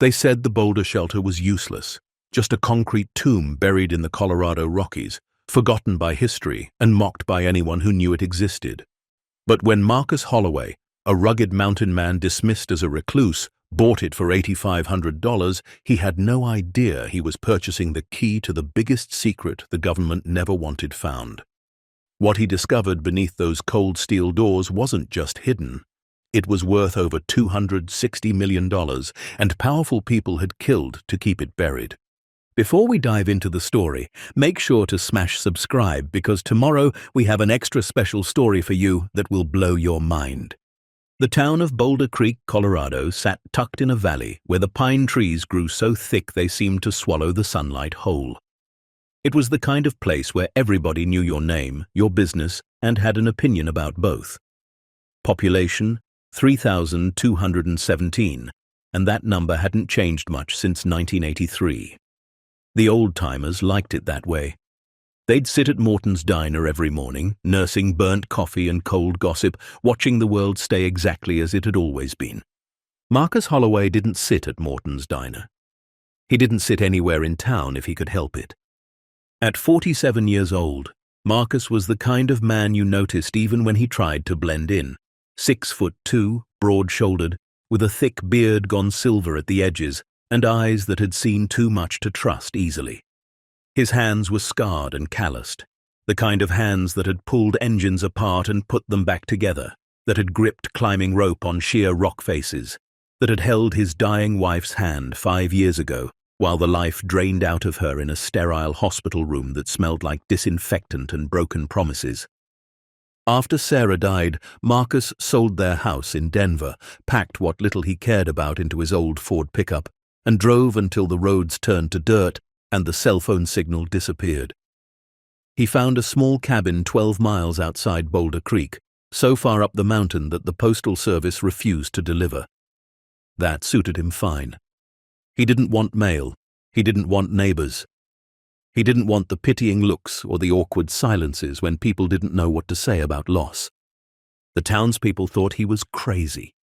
They said the Boulder shelter was useless, just a concrete tomb buried in the Colorado Rockies, forgotten by history and mocked by anyone who knew it existed. But when Marcus Holloway, a rugged mountain man dismissed as a recluse, bought it for $8,500, he had no idea he was purchasing the key to the biggest secret the government never wanted found. What he discovered beneath those cold steel doors wasn't just hidden. It was worth over $260 million, and powerful people had killed to keep it buried. Before we dive into the story, make sure to smash subscribe because tomorrow we have an extra special story for you that will blow your mind. The town of Boulder Creek, Colorado, sat tucked in a valley where the pine trees grew so thick they seemed to swallow the sunlight whole. It was the kind of place where everybody knew your name, your business, and had an opinion about both. Population, 3,217, and that number hadn't changed much since 1983. The old-timers liked it that way. They'd sit at Morton's Diner every morning, nursing burnt coffee and cold gossip, watching the world stay exactly as it had always been. Marcus Holloway didn't sit at Morton's Diner. He didn't sit anywhere in town if he could help it. At 47 years old, Marcus was the kind of man you noticed even when he tried to blend in. 6'2", broad-shouldered, with a thick beard gone silver at the edges, and eyes that had seen too much to trust easily. His hands were scarred and calloused, the kind of hands that had pulled engines apart and put them back together, that had gripped climbing rope on sheer rock faces, that had held his dying wife's hand 5 years ago, while the life drained out of her in a sterile hospital room that smelled like disinfectant and broken promises. After Sarah died, Marcus sold their house in Denver, packed what little he cared about into his old Ford pickup, and drove until the roads turned to dirt and the cell phone signal disappeared. He found a small cabin 12 miles outside Boulder Creek, so far up the mountain that the Postal Service refused to deliver. That suited him fine. He didn't want mail. He didn't want neighbors. He didn't want the pitying looks or the awkward silences when people didn't know what to say about loss. The townspeople thought he was crazy.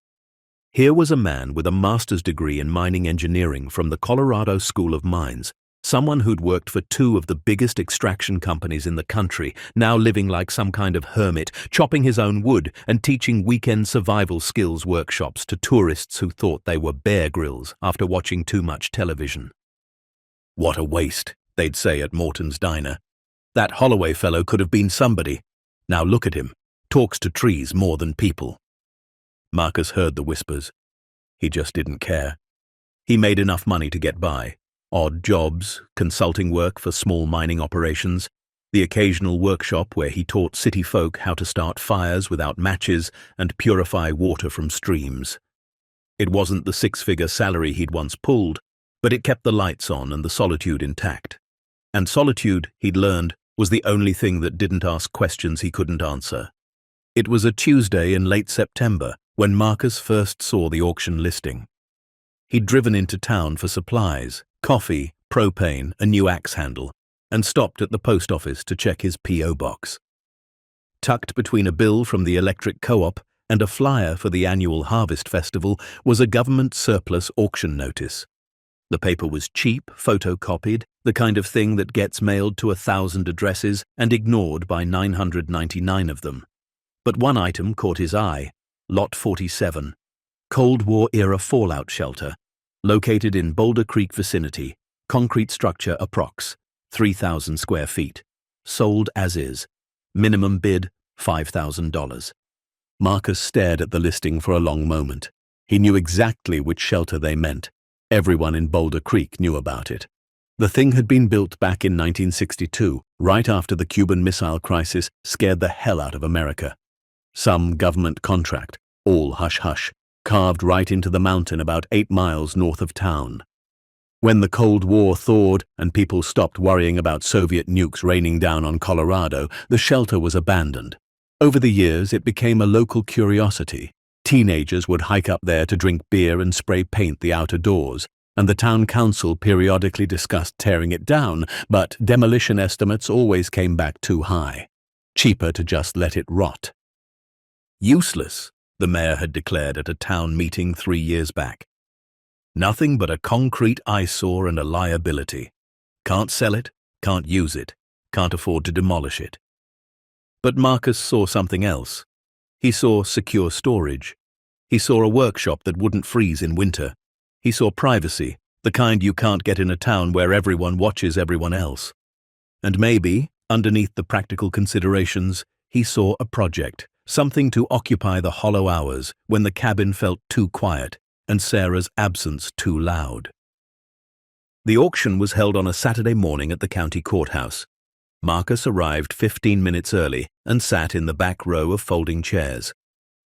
Here was a man with a master's degree in mining engineering from the Colorado School of Mines, someone who'd worked for 2 of the biggest extraction companies in the country, now living like some kind of hermit, chopping his own wood and teaching weekend survival skills workshops to tourists who thought they were Bear Grylls after watching too much television. "What a waste," they'd say at Morton's Diner. "That Holloway fellow could have been somebody. Now look at him, talks to trees more than people." Marcus heard the whispers. He just didn't care. He made enough money to get by. Odd jobs, consulting work for small mining operations, the occasional workshop where he taught city folk how to start fires without matches and purify water from streams. It wasn't the 6-figure salary he'd once pulled, but it kept the lights on and the solitude intact. And solitude, he'd learned, was the only thing that didn't ask questions he couldn't answer. It was a Tuesday in late September when Marcus first saw the auction listing. He'd driven into town for supplies, coffee, propane, a new axe handle, and stopped at the post office to check his P.O. box. Tucked between a bill from the electric co-op and a flyer for the annual Harvest Festival was a government surplus auction notice. The paper was cheap, photocopied, the kind of thing that gets mailed to 1,000 addresses and ignored by 999 of them. But one item caught his eye: Lot 47, Cold War-era fallout shelter, located in Boulder Creek vicinity, concrete structure approx. 3,000 square feet, sold as is, minimum bid $5,000. Marcus stared at the listing for a long moment. He knew exactly which shelter they meant. Everyone in Boulder Creek knew about it. The thing had been built back in 1962, right after the Cuban Missile Crisis scared the hell out of America. Some government contract, all hush-hush, carved right into the mountain about 8 miles north of town. When the Cold War thawed and people stopped worrying about Soviet nukes raining down on Colorado, the shelter was abandoned. Over the years, it became a local curiosity. Teenagers would hike up there to drink beer and spray paint the outer doors, and the town council periodically discussed tearing it down, but demolition estimates always came back too high. Cheaper to just let it rot. Useless, the mayor had declared at a town meeting 3 years back. Nothing but a concrete eyesore and a liability. Can't sell it, can't use it, can't afford to demolish it. But Marcus saw something else. He saw secure storage. He saw a workshop that wouldn't freeze in winter. He saw privacy, the kind you can't get in a town where everyone watches everyone else. And maybe, underneath the practical considerations, he saw a project, something to occupy the hollow hours when the cabin felt too quiet and Sarah's absence too loud. The auction was held on a Saturday morning at the county courthouse. Marcus arrived 15 minutes early and sat in the back row of folding chairs.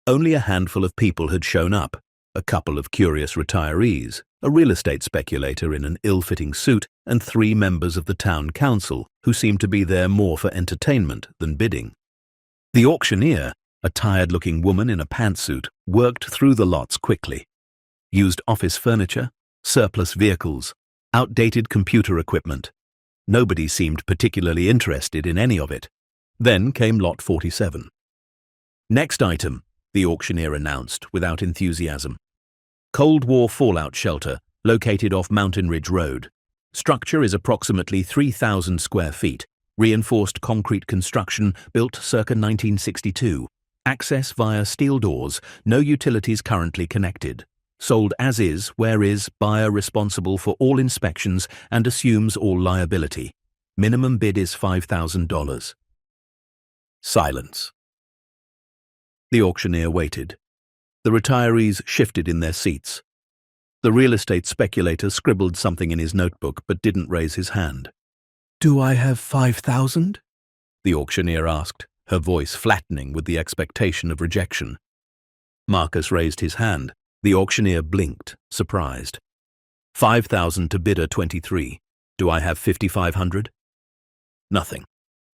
Only a handful of people had shown up, a couple of curious retirees, a real estate speculator in an ill-fitting suit, and 3 members of the town council who seemed to be there more for entertainment than bidding. The auctioneer, a tired-looking woman in a pantsuit, worked through the lots quickly. Used office furniture, surplus vehicles, outdated computer equipment. Nobody seemed particularly interested in any of it. Then came Lot 47. Next item, the auctioneer announced without enthusiasm. Cold War fallout shelter located off Mountain Ridge Road. Structure is approximately 3,000 square feet. Reinforced concrete construction built circa 1962. Access via steel doors. No utilities currently connected. Sold as is, where is, buyer responsible for all inspections and assumes all liability. Minimum bid is $5,000. Silence. The auctioneer waited. The retirees shifted in their seats. The real estate speculator scribbled something in his notebook but didn't raise his hand. "Do I have 5,000? The auctioneer asked, her voice flattening with the expectation of rejection. Marcus raised his hand. The auctioneer blinked, surprised. 5,000 to bidder 23. Do I have 5,500? Nothing.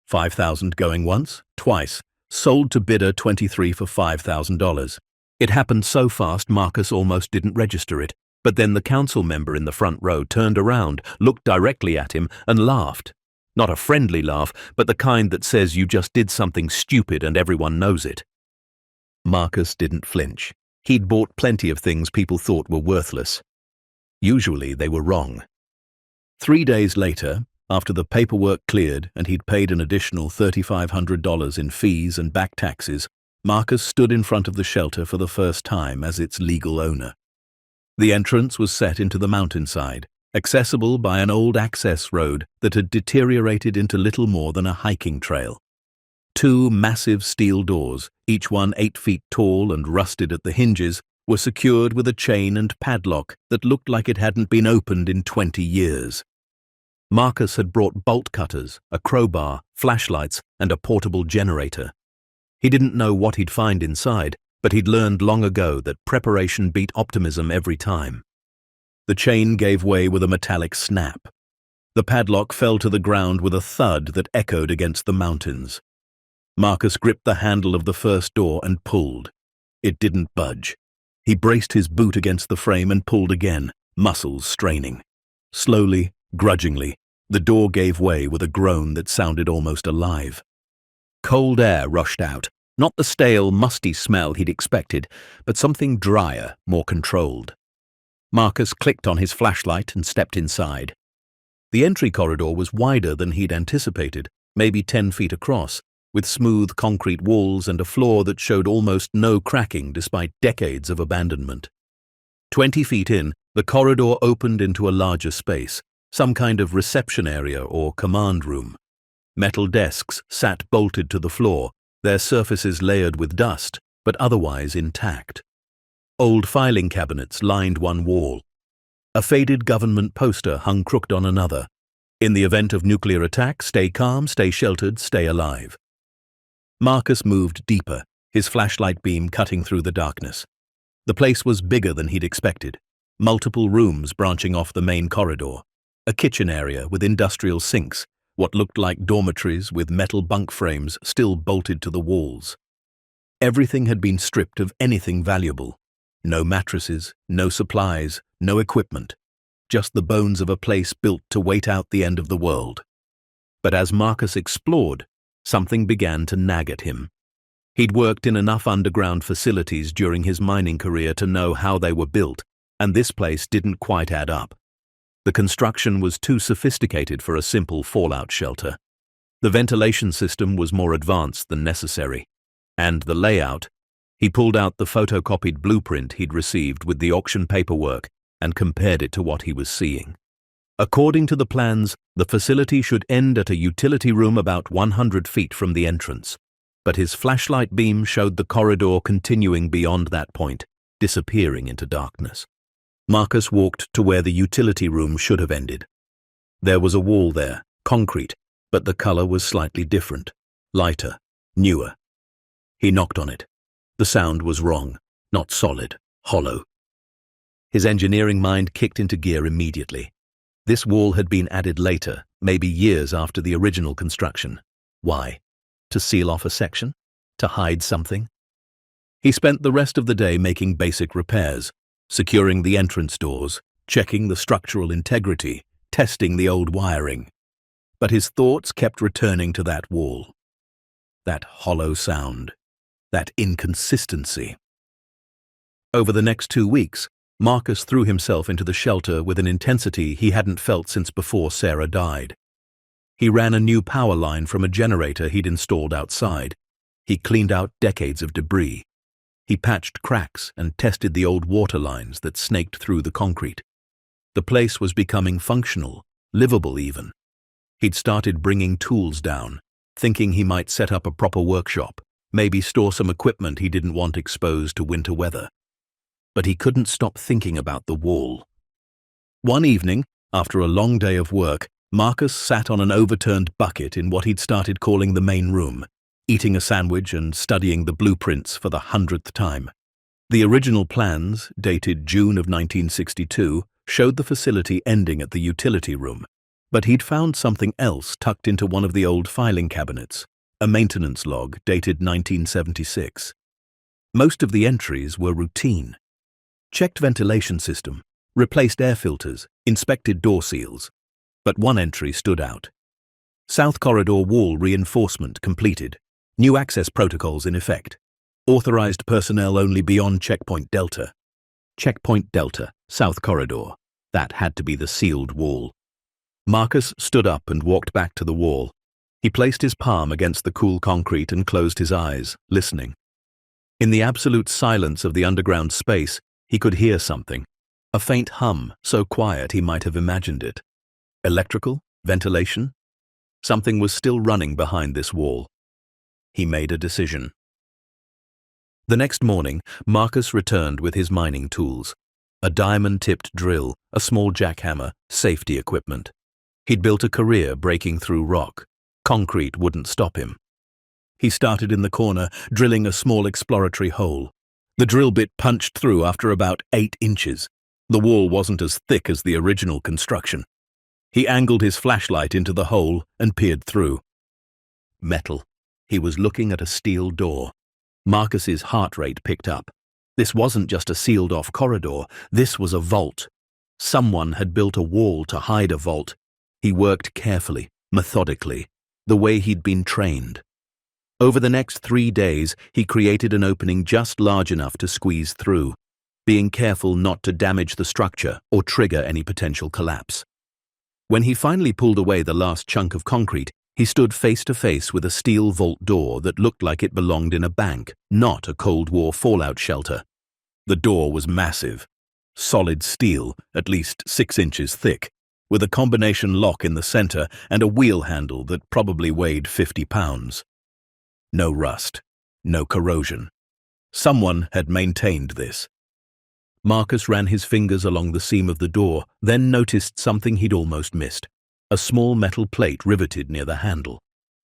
5,000 going once, twice. Sold to bidder 23 for $5,000. It happened so fast Marcus almost didn't register it, but then the council member in the front row turned around, looked directly at him, and laughed. Not a friendly laugh, but the kind that says you just did something stupid and everyone knows it. Marcus didn't flinch. He'd bought plenty of things people thought were worthless. Usually they were wrong. 3 days later, after the paperwork cleared and he'd paid an additional $3,500 in fees and back taxes, Marcus stood in front of the shelter for the first time as its legal owner. The entrance was set into the mountainside, accessible by an old access road that had deteriorated into little more than a hiking trail. 2 massive steel doors, each one 8 feet tall and rusted at the hinges, were secured with a chain and padlock that looked like it hadn't been opened in 20 years. Marcus had brought bolt cutters, a crowbar, flashlights, and a portable generator. He didn't know what he'd find inside, but he'd learned long ago that preparation beat optimism every time. The chain gave way with a metallic snap. The padlock fell to the ground with a thud that echoed against the mountains. Marcus gripped the handle of the first door and pulled. It didn't budge. He braced his boot against the frame and pulled again, muscles straining. Slowly, grudgingly, the door gave way with a groan that sounded almost alive. Cold air rushed out, not the stale, musty smell he'd expected, but something drier, more controlled. Marcus clicked on his flashlight and stepped inside. The entry corridor was wider than he'd anticipated, maybe 10 feet across, with smooth concrete walls and a floor that showed almost no cracking despite decades of abandonment. 20 feet in, the corridor opened into a larger space, some kind of reception area or command room. Metal desks sat bolted to the floor, their surfaces layered with dust, but otherwise intact. Old filing cabinets lined one wall. A faded government poster hung crooked on another. In the event of nuclear attack, stay calm, stay sheltered, stay alive. Marcus moved deeper, his flashlight beam cutting through the darkness. The place was bigger than he'd expected. Multiple rooms branching off the main corridor. A kitchen area with industrial sinks, what looked like dormitories with metal bunk frames still bolted to the walls. Everything had been stripped of anything valuable. No mattresses, no supplies, no equipment. Just the bones of a place built to wait out the end of the world. But as Marcus explored, something began to nag at him. He'd worked in enough underground facilities during his mining career to know how they were built, and this place didn't quite add up. The construction was too sophisticated for a simple fallout shelter. The ventilation system was more advanced than necessary. And the layout. He pulled out the photocopied blueprint he'd received with the auction paperwork and compared it to what he was seeing. According to the plans, the facility should end at a utility room about 100 feet from the entrance. But his flashlight beam showed the corridor continuing beyond that point, disappearing into darkness. Marcus walked to where the utility room should have ended. There was a wall there, concrete, but the color was slightly different, lighter, newer. He knocked on it. The sound was wrong, not solid, hollow. His engineering mind kicked into gear immediately. This wall had been added later, maybe years after the original construction. Why? To seal off a section? To hide something? He spent the rest of the day making basic repairs, securing the entrance doors, checking the structural integrity, testing the old wiring. But his thoughts kept returning to that wall. That hollow sound. That inconsistency. Over the next 2 weeks, Marcus threw himself into the shelter with an intensity he hadn't felt since before Sarah died. He ran a new power line from a generator he'd installed outside. He cleaned out decades of debris. He patched cracks and tested the old water lines that snaked through the concrete. The place was becoming functional, livable even. He'd started bringing tools down, thinking he might set up a proper workshop, maybe store some equipment he didn't want exposed to winter weather. But he couldn't stop thinking about the wall. One evening, after a long day of work, Marcus sat on an overturned bucket in what he'd started calling the main room, eating a sandwich and studying the blueprints for the 100th time. The original plans, dated June of 1962, showed the facility ending at the utility room, but he'd found something else tucked into one of the old filing cabinets, a maintenance log dated 1976. Most of the entries were routine. Checked ventilation system, replaced air filters, inspected door seals. But one entry stood out. South corridor wall reinforcement completed. New access protocols in effect. Authorized personnel only beyond Checkpoint Delta. Checkpoint Delta, South corridor. That had to be the sealed wall. Marcus stood up and walked back to the wall. He placed his palm against the cool concrete and closed his eyes, listening. In the absolute silence of the underground space, he could hear something. A faint hum, so quiet he might have imagined it. Electrical? Ventilation? Something was still running behind this wall. He made a decision. The next morning, Marcus returned with his mining tools. A diamond-tipped drill, a small jackhammer, safety equipment. He'd built a career breaking through rock. Concrete wouldn't stop him. He started in the corner, drilling a small exploratory hole. The drill bit punched through after about 8 inches. The wall wasn't as thick as the original construction. He angled his flashlight into the hole and peered through. Metal. He was looking at a steel door. Marcus's heart rate picked up. This wasn't just a sealed-off corridor. This was a vault. Someone had built a wall to hide a vault. He worked carefully, methodically, the way he'd been trained. Over the next 3 days, he created an opening just large enough to squeeze through, being careful not to damage the structure or trigger any potential collapse. When he finally pulled away the last chunk of concrete, he stood face to face with a steel vault door that looked like it belonged in a bank, not a Cold War fallout shelter. The door was massive. Solid steel, at least 6 inches thick, with a combination lock in the center and a wheel handle that probably weighed 50 pounds. No rust, no corrosion. Someone had maintained this. Marcus ran his fingers along the seam of the door, then noticed something he'd almost missed. A small metal plate riveted near the handle.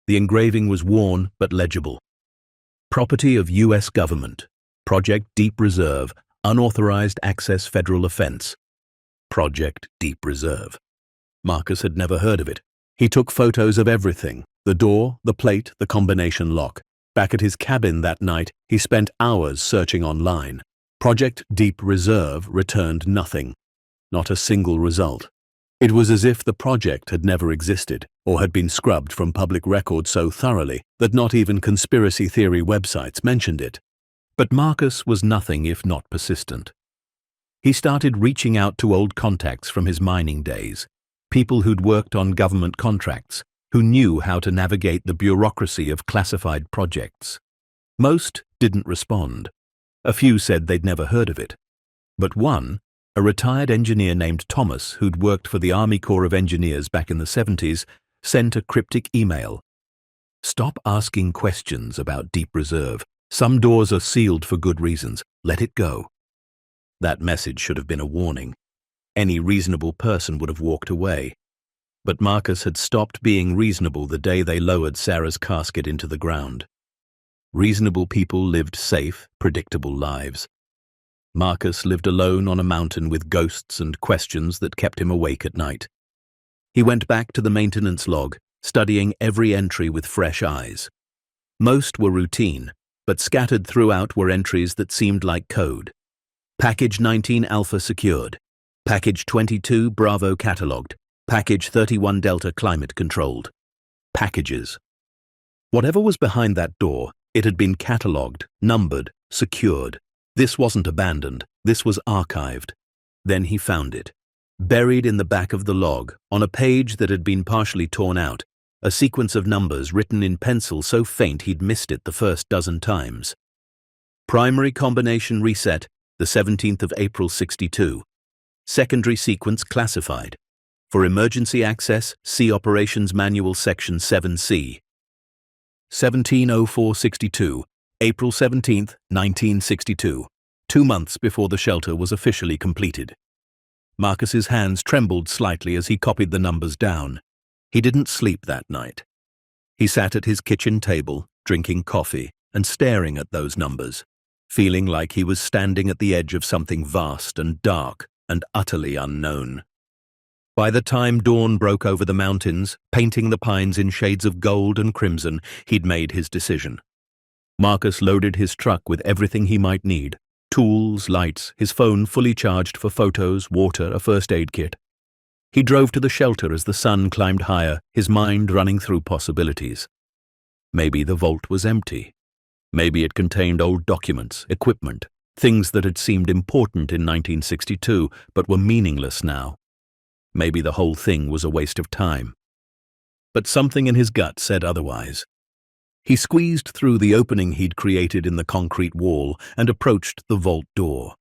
The engraving was worn but legible. Property of U.S. government. Project Deep Reserve. Unauthorized access federal offense. Project Deep Reserve. Marcus had never heard of it. He took photos of everything. The door, the plate, the combination lock. Back at his cabin that night, he spent hours searching online. Project Deep Reserve returned nothing. Not a single result. It was as if the project had never existed, or had been scrubbed from public record so thoroughly that not even conspiracy theory websites mentioned it. But Marcus was nothing if not persistent. He started reaching out to old contacts from his mining days, people who'd worked on government contracts, who knew how to navigate the bureaucracy of classified projects. Most didn't respond. A few said they'd never heard of it. But one, a retired engineer named Thomas, who'd worked for the Army Corps of Engineers back in the 70s, sent a cryptic email. "Stop asking questions about Deep Reserve. Some doors are sealed for good reasons. Let it go." That message should have been a warning. Any reasonable person would have walked away. But Marcus had stopped being reasonable the day they lowered Sarah's casket into the ground. Reasonable people lived safe, predictable lives. Marcus lived alone on a mountain with ghosts and questions that kept him awake at night. He went back to the maintenance log, studying every entry with fresh eyes. Most were routine, but scattered throughout were entries that seemed like code. Package 19 Alpha secured. Package 22 Bravo catalogued. Package 31 Delta climate controlled. Packages. Whatever was behind that door, it had been catalogued, numbered, secured. This wasn't abandoned, this was archived. Then he found it. Buried in the back of the log, on a page that had been partially torn out, a sequence of numbers written in pencil so faint he'd missed it the first dozen times. Primary combination reset, the 17th of April 62. Secondary sequence classified. For emergency access, see Operations Manual Section 7C. 170462, April 17th, 1962, 2 months before the shelter was officially completed. Marcus's hands trembled slightly as he copied the numbers down. He didn't sleep that night. He sat at his kitchen table, drinking coffee and staring at those numbers, feeling like he was standing at the edge of something vast and dark and utterly unknown. By the time dawn broke over the mountains, painting the pines in shades of gold and crimson, he'd made his decision. Marcus loaded his truck with everything he might need: tools, lights, his phone fully charged for photos, water, a first aid kit. He drove to the shelter as the sun climbed higher, his mind running through possibilities. Maybe the vault was empty. Maybe it contained old documents, equipment, things that had seemed important in 1962 but were meaningless now. Maybe the whole thing was a waste of time. But something in his gut said otherwise. He squeezed through the opening he'd created in the concrete wall and approached the vault door.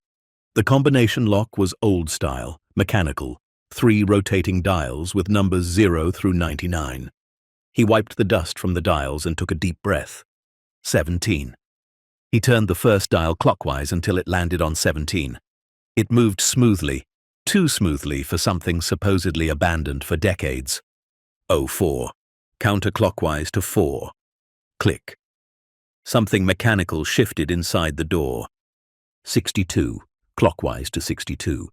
The combination lock was old-style, mechanical, 3 rotating dials with numbers 0 through 99. He wiped the dust from the dials and took a deep breath. 17. He turned the first dial clockwise until it landed on 17. It moved smoothly, too smoothly for something supposedly abandoned for decades. 04. Counterclockwise to 4. Click. Something mechanical shifted inside the door. 62. Clockwise to 62.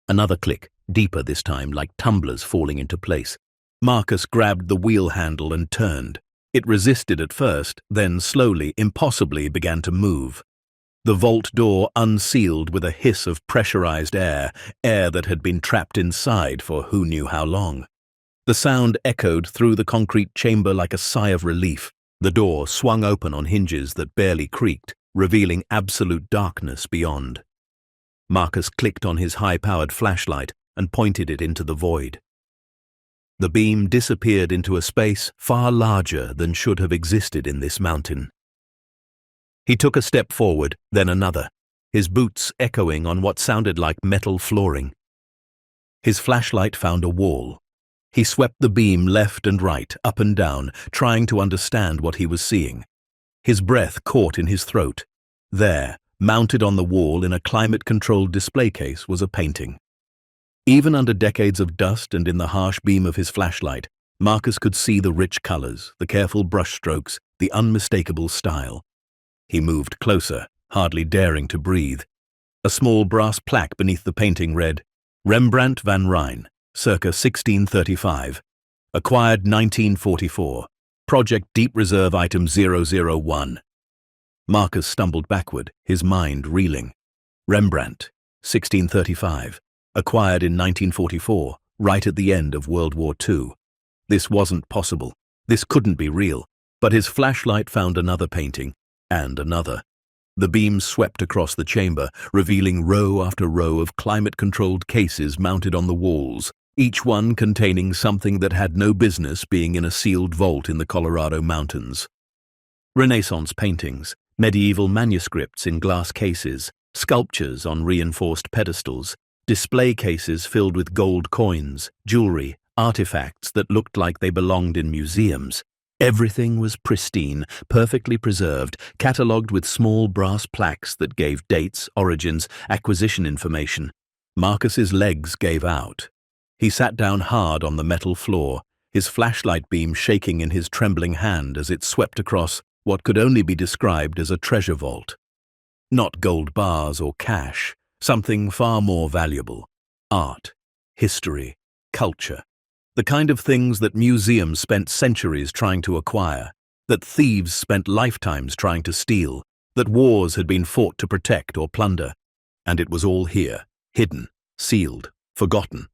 Another click, deeper this time, like tumblers falling into place. Marcus grabbed the wheel handle and turned. It resisted at first, then slowly, impossibly began to move. The vault door unsealed with a hiss of pressurized air that had been trapped inside for who knew how long. The sound echoed through the concrete chamber like a sigh of relief. The door swung open on hinges that barely creaked, revealing absolute darkness beyond. Marcus clicked on his high-powered flashlight and pointed it into the void. The beam disappeared into a space far larger than should have existed in this mountain. He took a step forward, then another, his boots echoing on what sounded like metal flooring. His flashlight found a wall. He swept the beam left and right, up and down, trying to understand what he was seeing. His breath caught in his throat. There, mounted on the wall in a climate-controlled display case, was a painting. Even under decades of dust and in the harsh beam of his flashlight, Marcus could see the rich colors, the careful brushstrokes, the unmistakable style. He moved closer, hardly daring to breathe. A small brass plaque beneath the painting read, "Rembrandt van Rijn, circa 1635. Acquired 1944. Project Deep Reserve Item 001. Marcus stumbled backward, his mind reeling. Rembrandt, 1635. Acquired in 1944, right at the end of World War II. This wasn't possible. This couldn't be real. But his flashlight found another painting, and another. The beam swept across the chamber, revealing row after row of climate-controlled cases mounted on the walls, each one containing something that had no business being in a sealed vault in the Colorado mountains. Renaissance paintings, medieval manuscripts in glass cases, sculptures on reinforced pedestals, display cases filled with gold coins, jewelry, artifacts that looked like they belonged in museums. Everything was pristine, perfectly preserved, catalogued with small brass plaques that gave dates, origins, acquisition information. Marcus's legs gave out. He sat down hard on the metal floor, his flashlight beam shaking in his trembling hand as it swept across what could only be described as a treasure vault. Not gold bars or cash, something far more valuable. Art, history, culture. The kind of things that museums spent centuries trying to acquire, that thieves spent lifetimes trying to steal, that wars had been fought to protect or plunder. And it was all here, hidden, sealed, forgotten.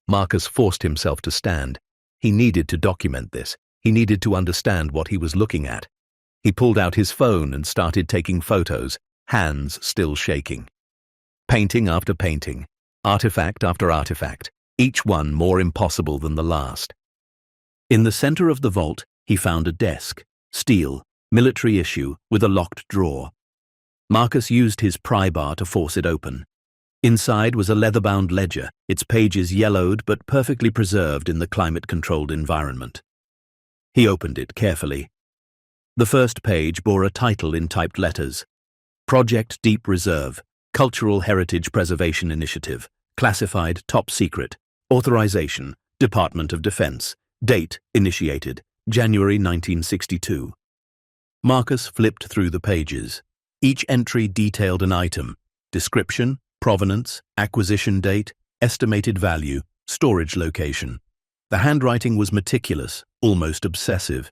Marcus forced himself to stand. He needed to document this. He needed to understand what he was looking at. He pulled out his phone and started taking photos, hands still shaking. Painting after painting, artifact after artifact, each one more impossible than the last. In the center of the vault, he found a desk, steel, military issue, with a locked drawer. Marcus used his pry bar to force it open. Inside was a leather-bound ledger, its pages yellowed but perfectly preserved in the climate-controlled environment. He opened it carefully. The first page bore a title in typed letters: Project Deep Reserve, Cultural Heritage Preservation Initiative, classified top secret, authorization, Department of Defense, date initiated, January 1962. Marcus flipped through the pages. Each entry detailed an item: description, provenance, acquisition date, estimated value, storage location. The handwriting was meticulous, almost obsessive.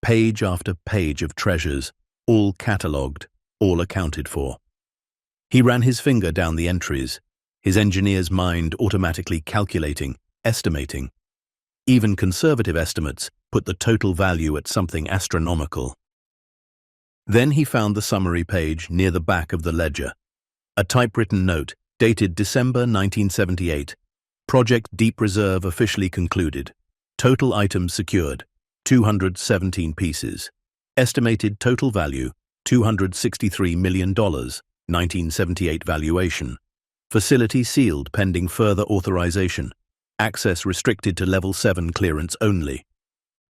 Page after page of treasures, all catalogued, all accounted for. He ran his finger down the entries, his engineer's mind automatically calculating, estimating. Even conservative estimates put the total value at something astronomical. Then he found the summary page near the back of the ledger. A typewritten note, dated December 1978. Project Deep Reserve officially concluded. Total items secured, 217 pieces. Estimated total value, $263 million, 1978 valuation. Facility sealed pending further authorization. Access restricted to Level 7 clearance only.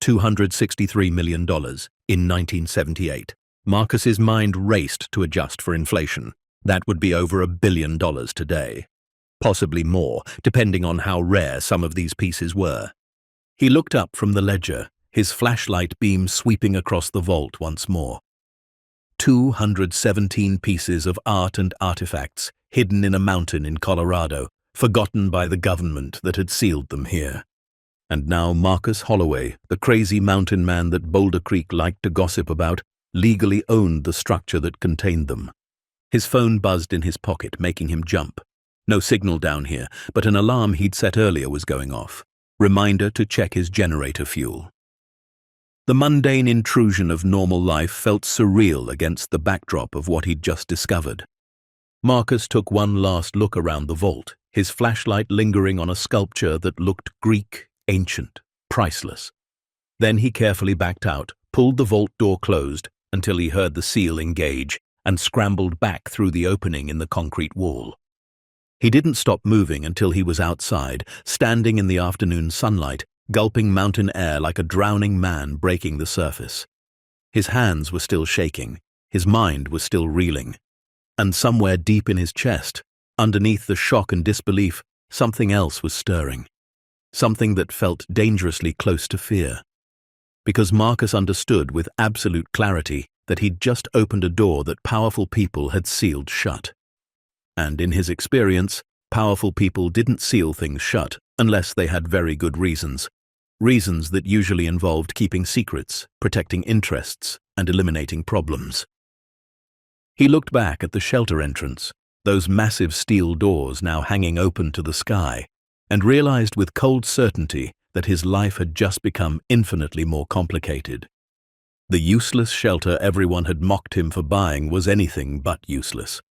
$263 million in 1978. Marcus's mind raced to adjust for inflation. That would be over $1 billion today. Possibly more, depending on how rare some of these pieces were. He looked up from the ledger, his flashlight beam sweeping across the vault once more. 217 pieces of art and artifacts, hidden in a mountain in Colorado, forgotten by the government that had sealed them here. And now Marcus Holloway, the crazy mountain man that Boulder Creek liked to gossip about, legally owned the structure that contained them. His phone buzzed in his pocket, making him jump. No signal down here, but an alarm he'd set earlier was going off. Reminder to check his generator fuel. The mundane intrusion of normal life felt surreal against the backdrop of what he'd just discovered. Marcus took one last look around the vault, his flashlight lingering on a sculpture that looked Greek, ancient, priceless. Then he carefully backed out, pulled the vault door closed until he heard the seal engage, and scrambled back through the opening in the concrete wall. He didn't stop moving until he was outside, standing in the afternoon sunlight, gulping mountain air like a drowning man breaking the surface. His hands were still shaking, his mind was still reeling. And somewhere deep in his chest, underneath the shock and disbelief, something else was stirring. Something that felt dangerously close to fear. Because Marcus understood with absolute clarity that he'd just opened a door that powerful people had sealed shut. And in his experience, powerful people didn't seal things shut unless they had very good reasons. Reasons that usually involved keeping secrets, protecting interests, and eliminating problems. He looked back at the shelter entrance, those massive steel doors now hanging open to the sky, and realized with cold certainty that his life had just become infinitely more complicated. The useless shelter everyone had mocked him for buying was anything but useless.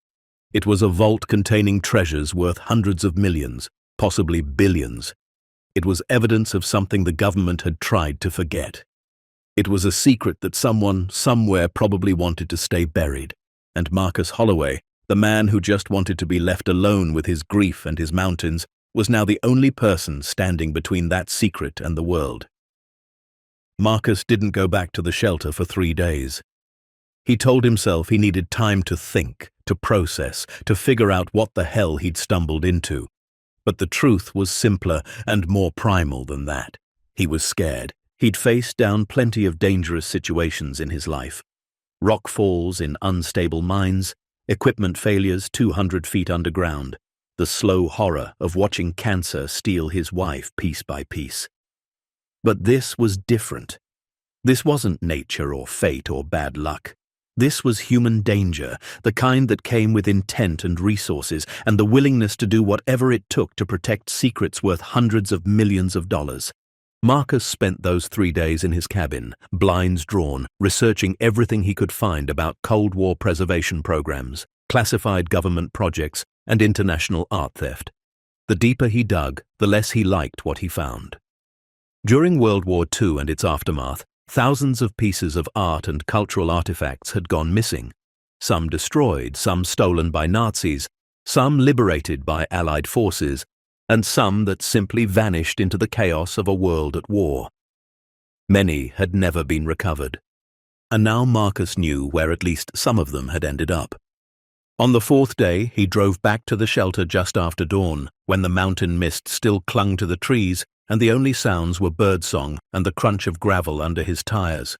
It was a vault containing treasures worth hundreds of millions, possibly billions. It was evidence of something the government had tried to forget. It was a secret that someone, somewhere probably wanted to stay buried. And Marcus Holloway, the man who just wanted to be left alone with his grief and his mountains, was now the only person standing between that secret and the world. Marcus didn't go back to the shelter for 3 days. He told himself he needed time to think, to process, to figure out what the hell he'd stumbled into. But the truth was simpler and more primal than that. He was scared. He'd faced down plenty of dangerous situations in his life. Rock falls in unstable mines, equipment failures 200 feet underground, the slow horror of watching cancer steal his wife piece by piece. But this was different. This wasn't nature or fate or bad luck. This was human danger, the kind that came with intent and resources and the willingness to do whatever it took to protect secrets worth hundreds of millions of dollars. Marcus spent those 3 days in his cabin, blinds drawn, researching everything he could find about Cold War preservation programs, classified government projects, and international art theft. The deeper he dug, the less he liked what he found. During World War II and its aftermath, thousands of pieces of art and cultural artifacts had gone missing. Some destroyed, some stolen by Nazis, some liberated by Allied forces, and some that simply vanished into the chaos of a world at war. Many had never been recovered. And now Marcus knew where at least some of them had ended up. On the 4th day, he drove back to the shelter just after dawn, when the mountain mist still clung to the trees and the only sounds were birdsong and the crunch of gravel under his tires.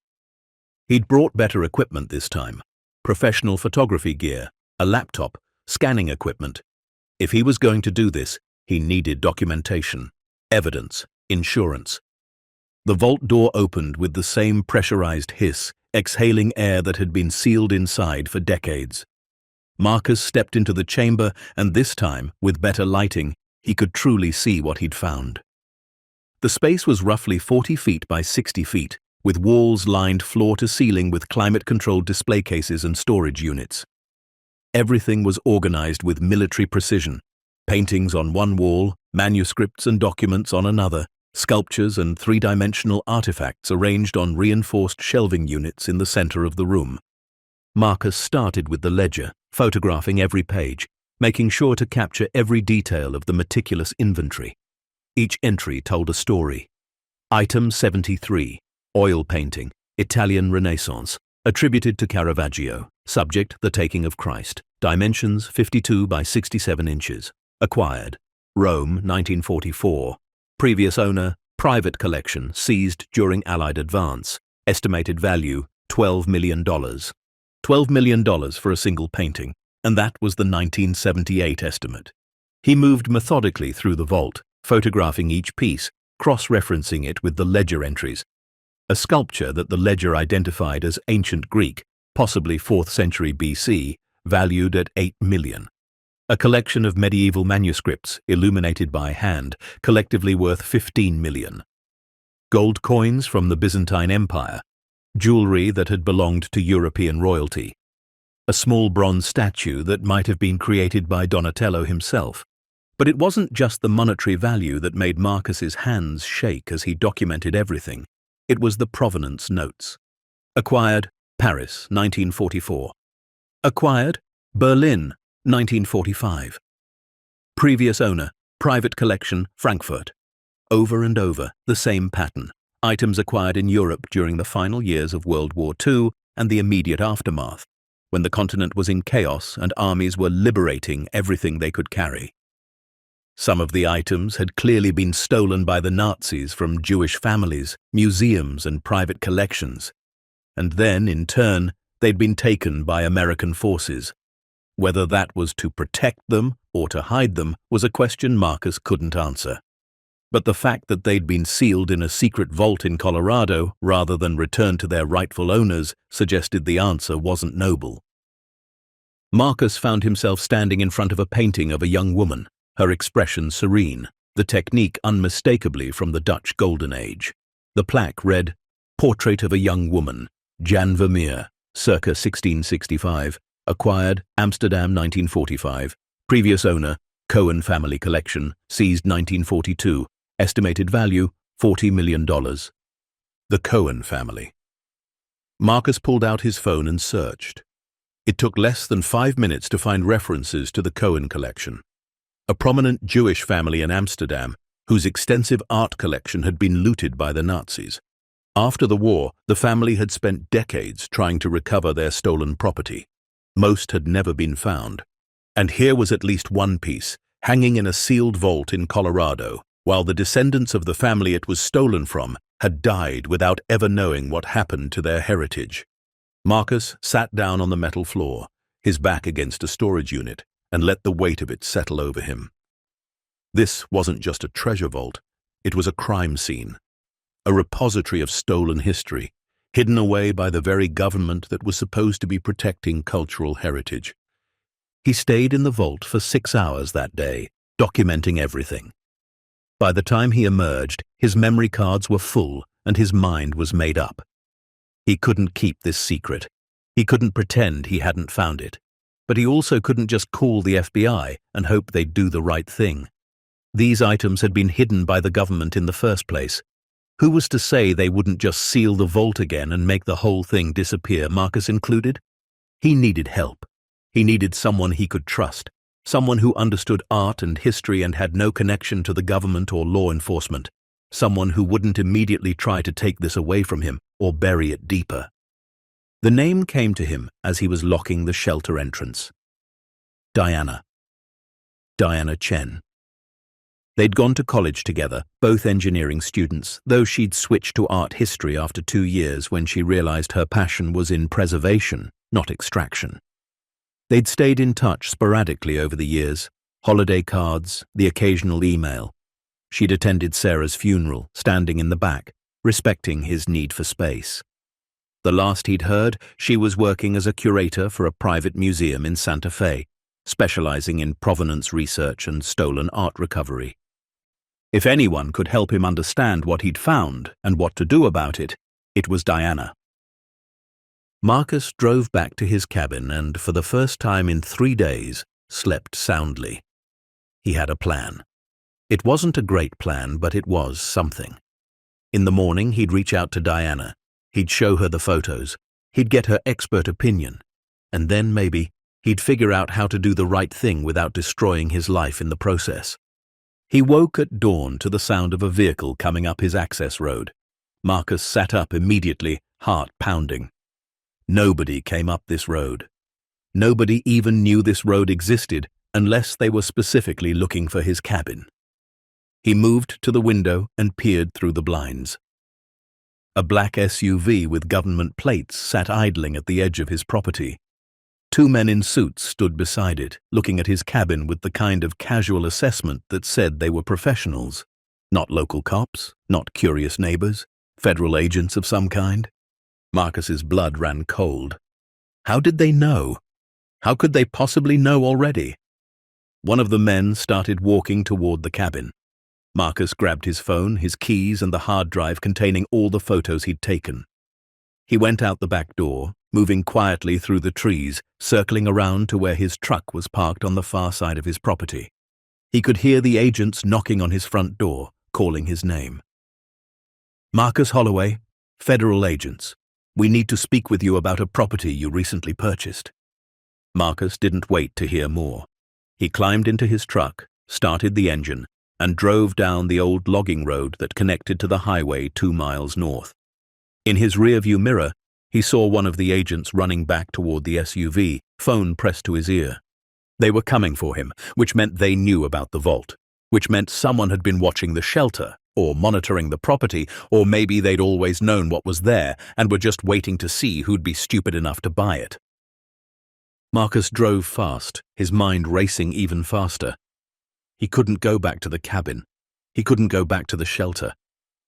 He'd brought better equipment this time: professional photography gear, a laptop, scanning equipment. If he was going to do this, he needed documentation, evidence, insurance. The vault door opened with the same pressurized hiss, exhaling air that had been sealed inside for decades. Marcus stepped into the chamber, and this time, with better lighting, he could truly see what he'd found. The space was roughly 40 feet by 60 feet, with walls lined floor to ceiling with climate-controlled display cases and storage units. Everything was organized with military precision: paintings on one wall, manuscripts and documents on another, sculptures and three-dimensional artifacts arranged on reinforced shelving units in the center of the room. Marcus started with the ledger, photographing every page, making sure to capture every detail of the meticulous inventory. Each entry told a story. Item 73, oil painting, Italian Renaissance, attributed to Caravaggio. Subject, the taking of Christ. Dimensions, 52 by 67 inches. Acquired. Rome, 1944. Previous owner, private collection, seized during Allied advance. Estimated value, $12 million. $12 million for a single painting, and that was the 1978 estimate. He moved methodically through the vault, photographing each piece, cross-referencing it with the ledger entries. A sculpture that the ledger identified as ancient Greek, possibly 4th century BC, valued at $8 million. A collection of medieval manuscripts, illuminated by hand, collectively worth $15 million. Gold coins from the Byzantine Empire, jewelry that had belonged to European royalty, a small bronze statue that might have been created by Donatello himself. But it wasn't just the monetary value that made Marcus's hands shake as he documented everything. It was the provenance notes. Acquired, Paris, 1944. Acquired, Berlin, 1945. Previous owner, private collection, Frankfurt. Over and over, the same pattern. Items acquired in Europe during the final years of World War II and the immediate aftermath, when the continent was in chaos and armies were liberating everything they could carry. Some of the items had clearly been stolen by the Nazis from Jewish families, museums, and private collections. And then, in turn, they'd been taken by American forces. Whether that was to protect them or to hide them was a question Marcus couldn't answer. But the fact that they'd been sealed in a secret vault in Colorado rather than returned to their rightful owners suggested the answer wasn't noble. Marcus found himself standing in front of a painting of a young woman, her expression serene, the technique unmistakably from the Dutch Golden Age. The plaque read, "Portrait of a young woman, Jan Vermeer, circa 1665, acquired, Amsterdam 1945, previous owner, Cohen family collection, seized 1942, estimated value $40 million. The Cohen family. Marcus pulled out his phone and searched. It took less than 5 minutes to find references to the Cohen collection, a prominent Jewish family in Amsterdam whose extensive art collection had been looted by the Nazis. After the war, the family had spent decades trying to recover their stolen property. Most had never been found. And here was at least one piece, hanging in a sealed vault in Colorado, while the descendants of the family it was stolen from had died without ever knowing what happened to their heritage. Marcus sat down on the metal floor, his back against a storage unit, and let the weight of it settle over him. This wasn't just a treasure vault, it was a crime scene, a repository of stolen history, hidden away by the very government that was supposed to be protecting cultural heritage. He stayed in the vault for 6 hours that day, documenting everything. By the time he emerged, his memory cards were full and his mind was made up. He couldn't keep this secret. He couldn't pretend he hadn't found it. But he also couldn't just call the FBI and hope they'd do the right thing. These items had been hidden by the government in the first place. Who was to say they wouldn't just seal the vault again and make the whole thing disappear, Marcus included? He needed help. He needed someone he could trust, someone who understood art and history and had no connection to the government or law enforcement, someone who wouldn't immediately try to take this away from him or bury it deeper. The name came to him as he was locking the shelter entrance. Diana. Diana Chen. They'd gone to college together, both engineering students, though she'd switched to art history after 2 years when she realized her passion was in preservation, not extraction. They'd stayed in touch sporadically over the years, holiday cards, the occasional email. She'd attended Sarah's funeral, standing in the back, respecting his need for space. The last he'd heard, she was working as a curator for a private museum in Santa Fe, specializing in provenance research and stolen art recovery. If anyone could help him understand what he'd found and what to do about it, it was Diana. Marcus drove back to his cabin and, for the first time in 3 days, slept soundly. He had a plan. It wasn't a great plan, but it was something. In the morning, he'd reach out to Diana. He'd show her the photos. He'd get her expert opinion. And then, maybe, he'd figure out how to do the right thing without destroying his life in the process. He woke at dawn to the sound of a vehicle coming up his access road. Marcus sat up immediately, heart pounding. Nobody came up this road. Nobody even knew this road existed unless they were specifically looking for his cabin. He moved to the window and peered through the blinds. A black SUV with government plates sat idling at the edge of his property. 2 men in suits stood beside it, looking at his cabin with the kind of casual assessment that said they were professionals. Not local cops, not curious neighbors, federal agents of some kind. Marcus's blood ran cold. How did they know? How could they possibly know already? One of the men started walking toward the cabin. Marcus grabbed his phone, his keys, and the hard drive containing all the photos he'd taken. He went out the back door, moving quietly through the trees, circling around to where his truck was parked on the far side of his property. He could hear the agents knocking on his front door, calling his name. Marcus Holloway, federal agents. We need to speak with you about a property you recently purchased. Marcus didn't wait to hear more. He climbed into his truck, started the engine, and drove down the old logging road that connected to the highway 2 miles north. In his rearview mirror, he saw one of the agents running back toward the SUV, phone pressed to his ear. They were coming for him, which meant they knew about the vault, which meant someone had been watching the shelter, or monitoring the property, or maybe they'd always known what was there and were just waiting to see who'd be stupid enough to buy it. Marcus drove fast, his mind racing even faster. He couldn't go back to the cabin. He couldn't go back to the shelter.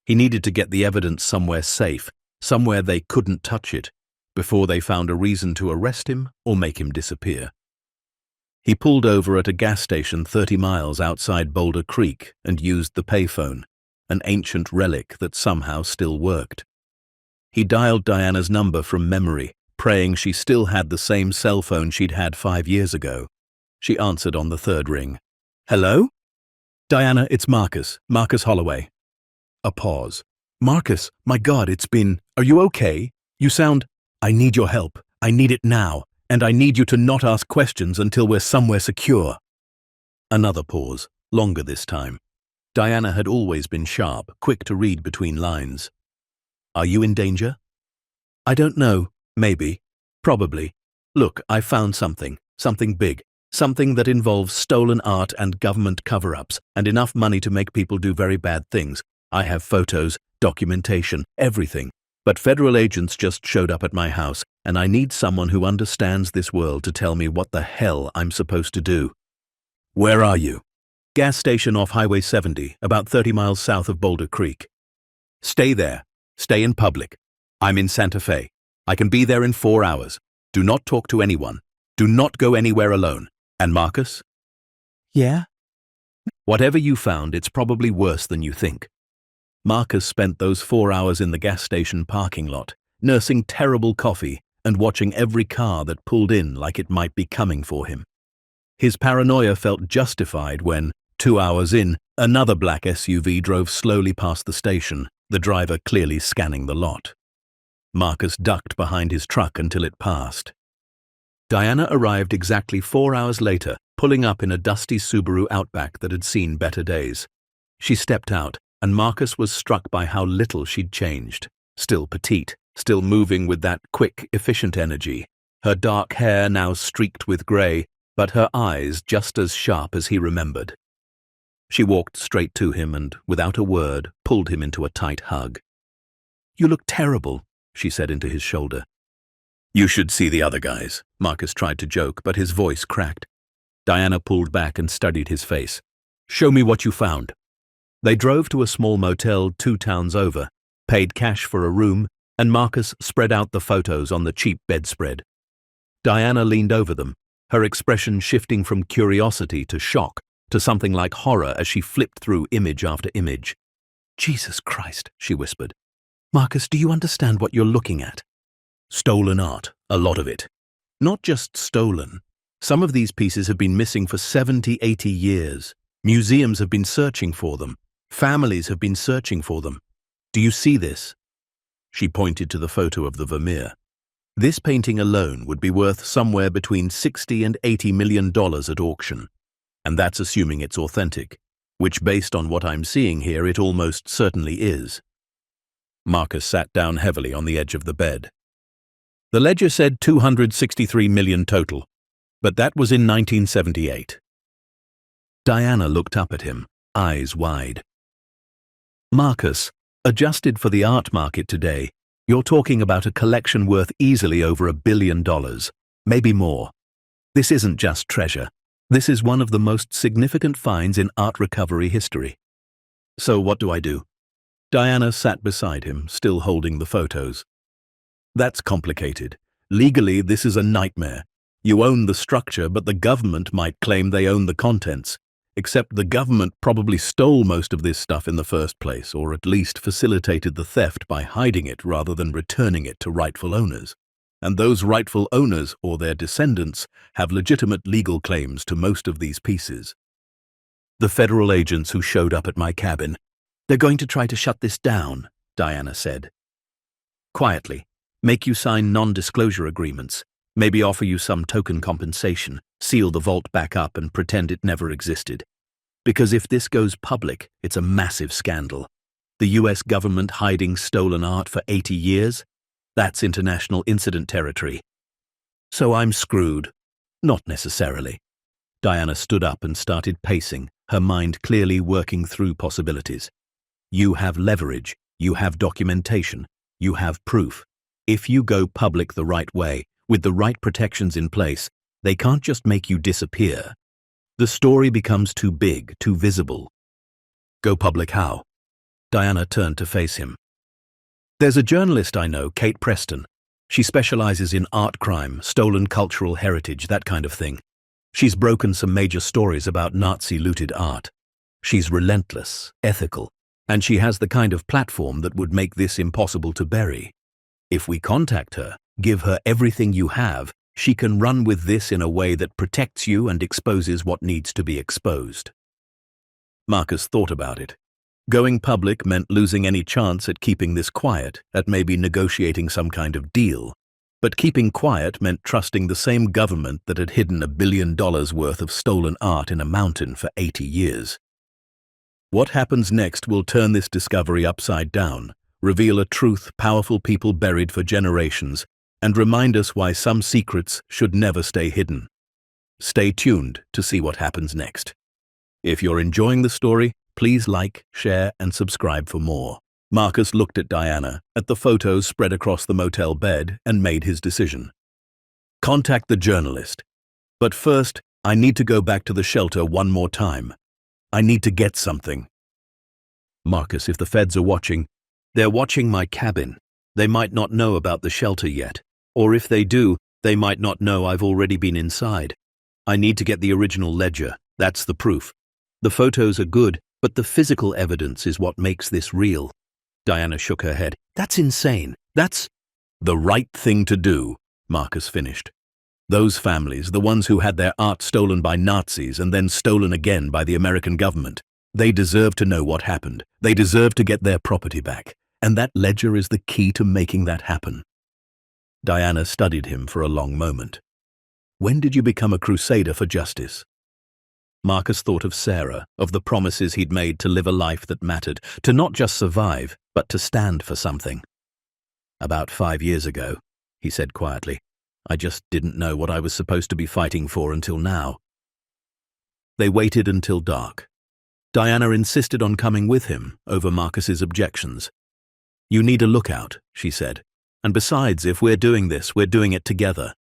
He needed to get the evidence somewhere safe, somewhere they couldn't touch it, before they found a reason to arrest him or make him disappear. He pulled over at a gas station 30 miles outside Boulder Creek and used the payphone, an ancient relic that somehow still worked. He dialed Diana's number from memory, praying she still had the same cell phone she'd had 5 years ago. She answered on the third ring. "Hello? Diana, it's Marcus. Marcus Holloway." A pause. "Marcus, my God, it's been... Are you okay? You sound... I need your help. I need it now. And I need you to not ask questions until we're somewhere secure." Another pause, longer this time. Diana had always been sharp, quick to read between lines. "Are you in danger?" "I don't know. Maybe. Probably. Look, I found something big. Something that involves stolen art and government cover-ups, and enough money to make people do very bad things. I have photos, documentation, everything. But federal agents just showed up at my house, and I need someone who understands this world to tell me what the hell I'm supposed to do." "Where are you?" "Gas station off Highway 70, about 30 miles south of Boulder Creek." "Stay there. Stay in public. I'm in Santa Fe. I can be there in 4 hours. Do not talk to anyone. Do not go anywhere alone. And Marcus?" "Yeah?" "Whatever you found, it's probably worse than you think." Marcus spent those 4 hours in the gas station parking lot, nursing terrible coffee and watching every car that pulled in like it might be coming for him. His paranoia felt justified when, 2 hours in, another black SUV drove slowly past the station, the driver clearly scanning the lot. Marcus ducked behind his truck until it passed. Diana arrived exactly 4 hours later, pulling up in a dusty Subaru Outback that had seen better days. She stepped out, and Marcus was struck by how little she'd changed. Still petite, still moving with that quick, efficient energy. Her dark hair now streaked with grey, but her eyes just as sharp as he remembered. She walked straight to him and, without a word, pulled him into a tight hug. "You look terrible," she said into his shoulder. "You should see the other guys," Marcus tried to joke, but his voice cracked. Diana pulled back and studied his face. "Show me what you found." They drove to a small motel 2 towns over, paid cash for a room, and Marcus spread out the photos on the cheap bedspread. Diana leaned over them, her expression shifting from curiosity to shock to something like horror as she flipped through image after image. "Jesus Christ," she whispered. "Marcus, do you understand what you're looking at?" "Stolen art, a lot of it. Not just stolen. Some of these pieces have been missing for 70, 80 years. Museums have been searching for them. Families have been searching for them. Do you see this?" She pointed to the photo of the Vermeer. "This painting alone would be worth somewhere between $60 and $80 million at auction. And that's assuming it's authentic, which based on what I'm seeing here, it almost certainly is." Marcus sat down heavily on the edge of the bed. "The ledger said 263 million total, but that was in 1978. Diana looked up at him, eyes wide. "Marcus, adjusted for the art market today, you're talking about a collection worth easily over $1 billion, maybe more. This isn't just treasure. This is one of the most significant finds in art recovery history. So what do I do?" Diana sat beside him, still holding the photos. "That's complicated. Legally, this is a nightmare. You own the structure, but the government might claim they own the contents. Except the government probably stole most of this stuff in the first place, or at least facilitated the theft by hiding it rather than returning it to rightful owners. And those rightful owners, or their descendants, have legitimate legal claims to most of these pieces. The federal agents who showed up at my cabin, they're going to try to shut this down," Diana said. "Quietly, make you sign non-disclosure agreements, maybe offer you some token compensation, seal the vault back up and pretend it never existed. Because if this goes public, it's a massive scandal. The US government hiding stolen art for 80 years? That's international incident territory. So I'm screwed. Not necessarily." Diana stood up and started pacing, her mind clearly working through possibilities. "You have leverage, you have documentation, you have proof. If you go public the right way, with the right protections in place, they can't just make you disappear. The story becomes too big, too visible." "Go public how?" Diana turned to face him. "There's a journalist I know, Kate Preston. She specializes in art crime, stolen cultural heritage, that kind of thing. She's broken some major stories about Nazi-looted art. She's relentless, ethical, and she has the kind of platform that would make this impossible to bury. If we contact her, give her everything you have, she can run with this in a way that protects you and exposes what needs to be exposed. Marcus thought about it. Going public meant losing any chance at keeping this quiet, at maybe negotiating some kind of deal. But keeping quiet meant trusting the same government that had hidden $1 billion worth of stolen art in a mountain for 80 years. What happens next will turn this discovery upside down, reveal a truth powerful people buried for generations, and remind us why some secrets should never stay hidden. Stay tuned to see what happens next. If you're enjoying the story, please like, share, and subscribe for more. Marcus looked at Diana, at the photos spread across the motel bed, and made his decision. Contact the journalist. But first, I need to go back to the shelter one more time. I need to get something. Marcus, if the feds are watching, they're watching my cabin. They might not know about the shelter yet. Or if they do, they might not know I've already been inside. I need to get the original ledger. That's the proof. The photos are good, but the physical evidence is what makes this real. Diana shook her head. That's insane. That's the right thing to do, Marcus finished. Those families, the ones who had their art stolen by Nazis and then stolen again by the American government, they deserve to know what happened. They deserve to get their property back. And that ledger is the key to making that happen. Diana studied him for a long moment. When did you become a crusader for justice? Marcus thought of Sarah, of the promises he'd made to live a life that mattered, to not just survive, but to stand for something. About 5 years ago, he said quietly. I just didn't know what I was supposed to be fighting for until now. They waited until dark. Diana insisted on coming with him over Marcus's objections. You need a lookout, she said. And besides, if we're doing this, we're doing it together.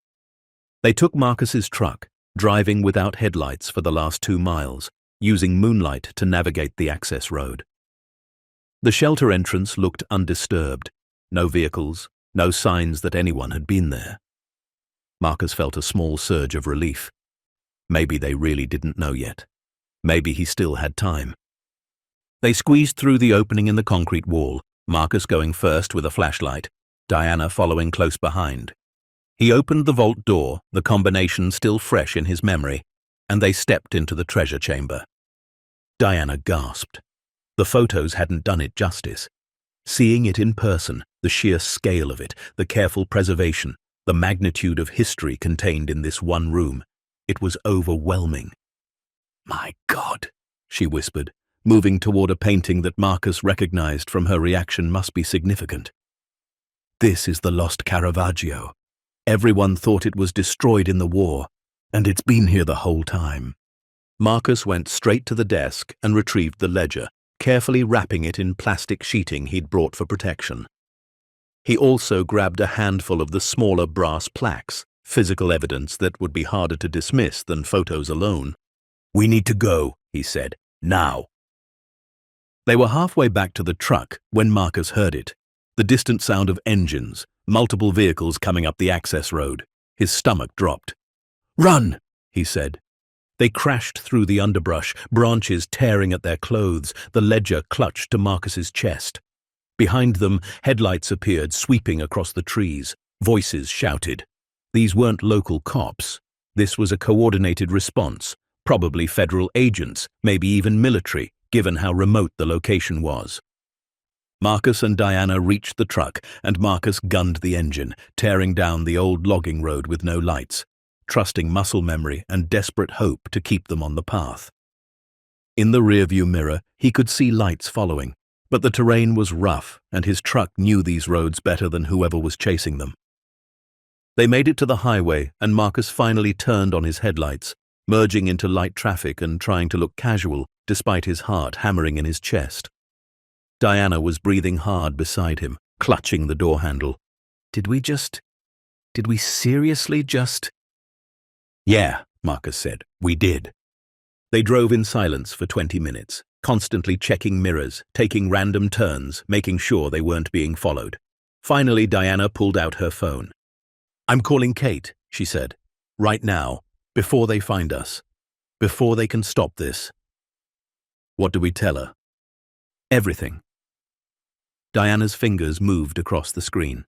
They took Marcus's truck, driving without headlights for the last 2 miles, using moonlight to navigate the access road. The shelter entrance looked undisturbed. No vehicles, no signs that anyone had been there. Marcus felt a small surge of relief. Maybe they really didn't know yet. Maybe he still had time. They squeezed through the opening in the concrete wall, Marcus going first with a flashlight, Diana following close behind. He opened the vault door, the combination still fresh in his memory, and they stepped into the treasure chamber. Diana gasped. The photos hadn't done it justice. Seeing it in person, the sheer scale of it, the careful preservation, the magnitude of history contained in this one room, it was overwhelming. My God, she whispered, moving toward a painting that Marcus recognized from her reaction must be significant. This is the lost Caravaggio. Everyone thought it was destroyed in the war, and it's been here the whole time. Marcus went straight to the desk and retrieved the ledger, carefully wrapping it in plastic sheeting he'd brought for protection. He also grabbed a handful of the smaller brass plaques, physical evidence that would be harder to dismiss than photos alone. We need to go, he said, now. They were halfway back to the truck when Marcus heard it. The distant sound of engines, multiple vehicles coming up the access road. His stomach dropped. Run, he said. They crashed through the underbrush, branches tearing at their clothes, the ledger clutched to Marcus's chest. Behind them, headlights appeared, sweeping across the trees. Voices shouted. These weren't local cops. This was a coordinated response, probably federal agents, maybe even military, given how remote the location was. Marcus and Diana reached the truck, and Marcus gunned the engine, tearing down the old logging road with no lights, trusting muscle memory and desperate hope to keep them on the path. In the rearview mirror, he could see lights following, but the terrain was rough, and his truck knew these roads better than whoever was chasing them. They made it to the highway, and Marcus finally turned on his headlights, merging into light traffic and trying to look casual, despite his heart hammering in his chest. Diana was breathing hard beside him, clutching the door handle. Did we seriously just... Yeah, Marcus said, we did. They drove in silence for 20 minutes, constantly checking mirrors, taking random turns, making sure they weren't being followed. Finally, Diana pulled out her phone. I'm calling Kate, she said. Right now, before they find us. Before they can stop this. What do we tell her? Everything. Diana's fingers moved across the screen.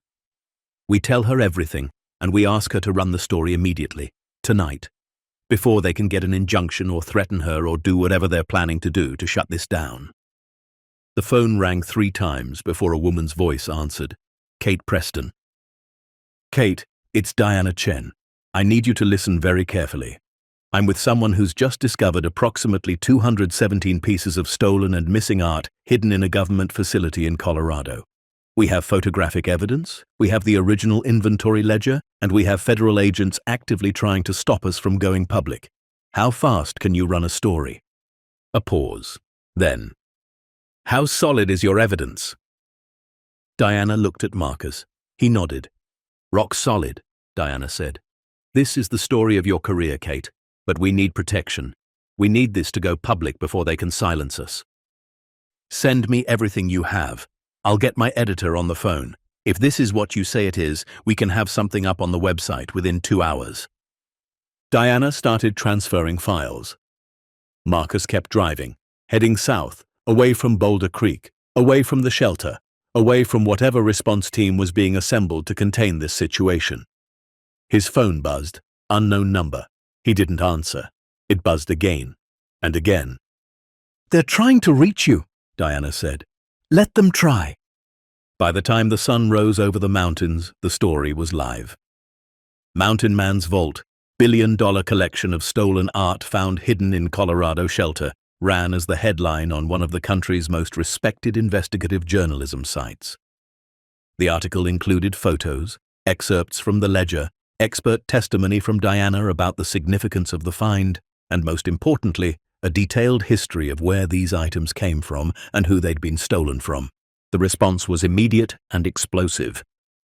We tell her everything, and we ask her to run the story immediately, tonight, before they can get an injunction or threaten her or do whatever they're planning to do to shut this down." The phone rang 3 times before a woman's voice answered. Kate Preston. "Kate, it's Diana Chen. I need you to listen very carefully. I'm with someone who's just discovered approximately 217 pieces of stolen and missing art hidden in a government facility in Colorado. We have photographic evidence, we have the original inventory ledger, and we have federal agents actively trying to stop us from going public. How fast can you run a story?" A pause. Then, "How solid is your evidence?" Diana looked at Marcus. He nodded. "Rock solid," Diana said. "This is the story of your career, Kate, but we need protection. We need this to go public before they can silence us. Send me everything you have. I'll get my editor on the phone. If this is what you say it is, we can have something up on the website within 2 hours." Diana started transferring files. Marcus kept driving, heading south, away from Boulder Creek, away from the shelter, away from whatever response team was being assembled to contain this situation. His phone buzzed, unknown number. He didn't answer. It buzzed again, and again. "They're trying to reach you," Diana said. "Let them try." By the time the sun rose over the mountains, the story was live. Mountain Man's Vault, billion-dollar collection of stolen art found hidden in Colorado shelter, ran as the headline on one of the country's most respected investigative journalism sites. The article included photos, excerpts from the ledger, expert testimony from Diana about the significance of the find, and most importantly, a detailed history of where these items came from and who they'd been stolen from. The response was immediate and explosive.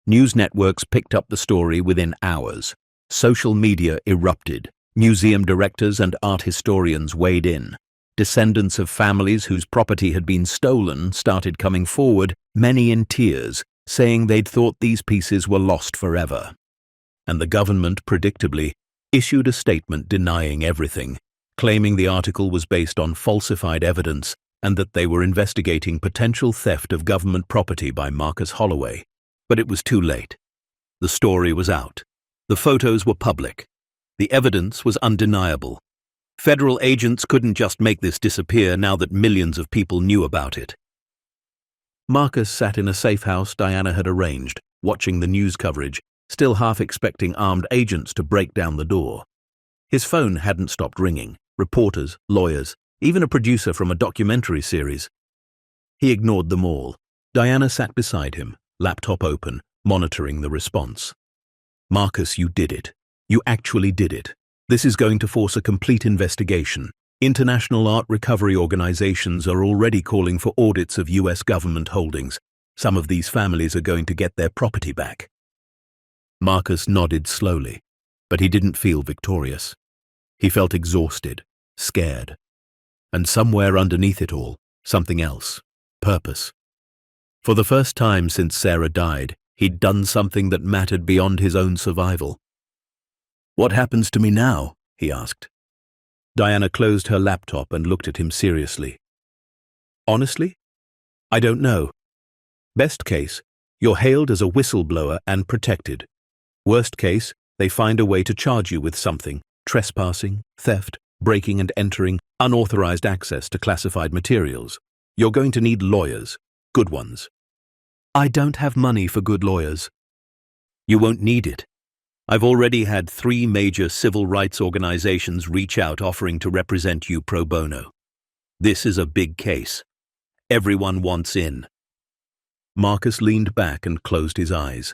News networks picked up the story within hours. Social media erupted. Museum directors and art historians weighed in. Descendants of families whose property had been stolen started coming forward, many in tears, saying they'd thought these pieces were lost forever. And the government, predictably, issued a statement denying everything, claiming the article was based on falsified evidence and that they were investigating potential theft of government property by Marcus Holloway. But it was too late. The story was out. The photos were public. The evidence was undeniable. Federal agents couldn't just make this disappear now that millions of people knew about it. Marcus sat in a safe house Diana had arranged, watching the news coverage, still half expecting armed agents to break down the door. His phone hadn't stopped ringing. Reporters, lawyers, even a producer from a documentary series. He ignored them all. Diana sat beside him, laptop open, monitoring the response. "Marcus, you did it. You actually did it. This is going to force a complete investigation. International art recovery organizations are already calling for audits of US government holdings. Some of these families are going to get their property back." Marcus nodded slowly, but he didn't feel victorious. He felt exhausted, scared. And somewhere underneath it all, something else, purpose. For the first time since Sarah died, he'd done something that mattered beyond his own survival. "What happens to me now?" he asked. Diana closed her laptop and looked at him seriously. "Honestly, I don't know. Best case, you're hailed as a whistleblower and protected. Worst case, they find a way to charge you with something: trespassing, theft, breaking and entering, unauthorized access to classified materials. You're going to need lawyers, good ones." "I don't have money for good lawyers." "You won't need it. I've already had 3 major civil rights organizations reach out offering to represent you pro bono. This is a big case. Everyone wants in." Marcus leaned back and closed his eyes.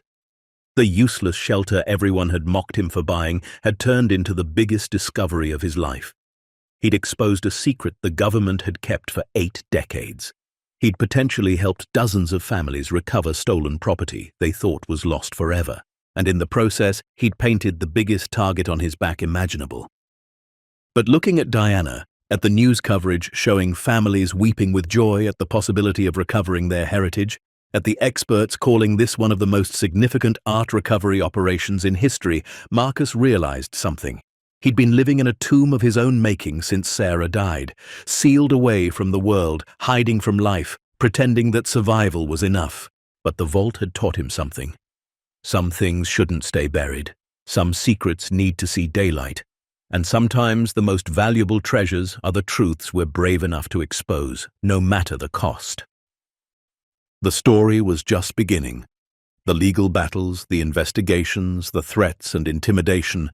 The useless shelter everyone had mocked him for buying had turned into the biggest discovery of his life. He'd exposed a secret the government had kept for 8 decades. He'd potentially helped dozens of families recover stolen property they thought was lost forever. And in the process, he'd painted the biggest target on his back imaginable. But looking at Diana, at the news coverage showing families weeping with joy at the possibility of recovering their heritage, at the experts calling this one of the most significant art recovery operations in history, Marcus realized something. He'd been living in a tomb of his own making since Sarah died, sealed away from the world, hiding from life, pretending that survival was enough. But the vault had taught him something. Some things shouldn't stay buried. Some secrets need to see daylight. And sometimes the most valuable treasures are the truths we're brave enough to expose, no matter the cost. The story was just beginning. The legal battles, the investigations, the threats and intimidation,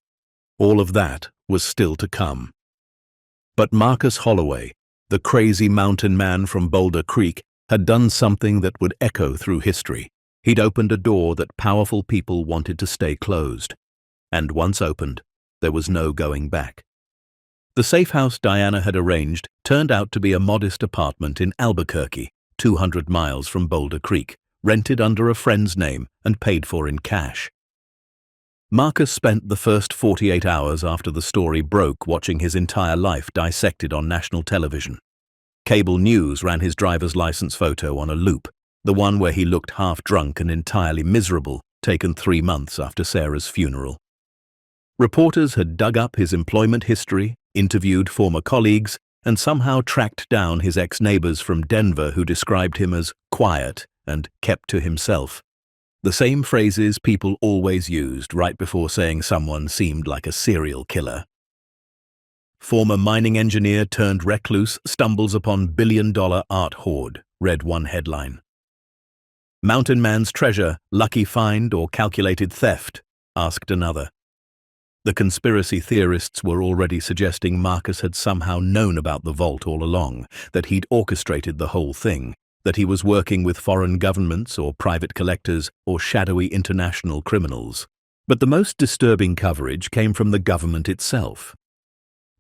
all of that was still to come. But Marcus Holloway, the crazy mountain man from Boulder Creek, had done something that would echo through history. He'd opened a door that powerful people wanted to stay closed. And once opened, there was no going back. The safe house Diana had arranged turned out to be a modest apartment in Albuquerque, 200 miles from Boulder Creek, rented under a friend's name and paid for in cash. Marcus spent the first 48 hours after the story broke watching his entire life dissected on national television. Cable news ran his driver's license photo on a loop, the one where he looked half drunk and entirely miserable, taken 3 months after Sarah's funeral. Reporters had dug up his employment history, interviewed former colleagues, and somehow tracked down his ex-neighbors from Denver who described him as quiet and kept to himself. The same phrases people always used right before saying someone seemed like a serial killer. Former mining engineer turned recluse stumbles upon billion-dollar art hoard, read one headline. Mountain man's treasure, lucky find or calculated theft, asked another. The conspiracy theorists were already suggesting Marcus had somehow known about the vault all along, that he'd orchestrated the whole thing, that he was working with foreign governments or private collectors or shadowy international criminals. But the most disturbing coverage came from the government itself.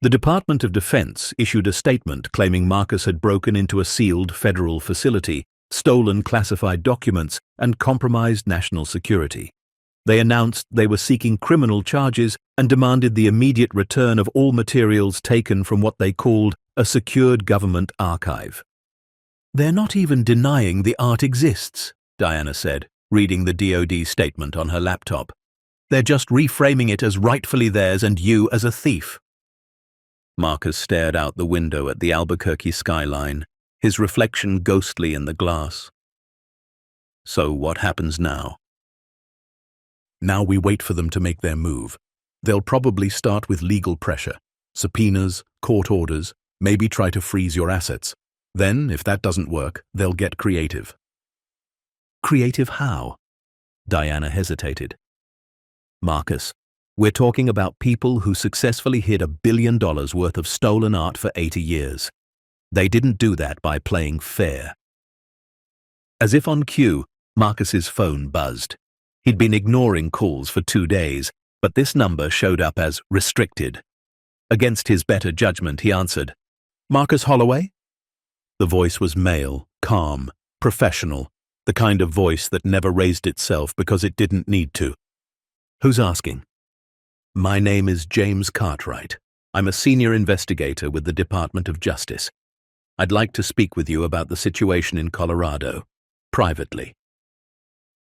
The Department of Defense issued a statement claiming Marcus had broken into a sealed federal facility, stolen classified documents, and compromised national security. They announced they were seeking criminal charges and demanded the immediate return of all materials taken from what they called a secured government archive. They're not even denying the art exists, Diana said, reading the DoD statement on her laptop. They're just reframing it as rightfully theirs and you as a thief. Marcus stared out the window at the Albuquerque skyline, his reflection ghostly in the glass. So what happens now? Now we wait for them to make their move. They'll probably start with legal pressure, subpoenas, court orders, maybe try to freeze your assets. Then, if that doesn't work, they'll get creative. Creative how? Diana hesitated. Marcus, we're talking about people who successfully hid $1 billion worth of stolen art for 80 years. They didn't do that by playing fair. As if on cue, Marcus's phone buzzed. He'd been ignoring calls for 2 days, but this number showed up as restricted. Against his better judgment, he answered, Marcus Holloway? The voice was male, calm, professional, the kind of voice that never raised itself because it didn't need to. Who's asking? My name is James Cartwright. I'm a senior investigator with the Department of Justice. I'd like to speak with you about the situation in Colorado, privately.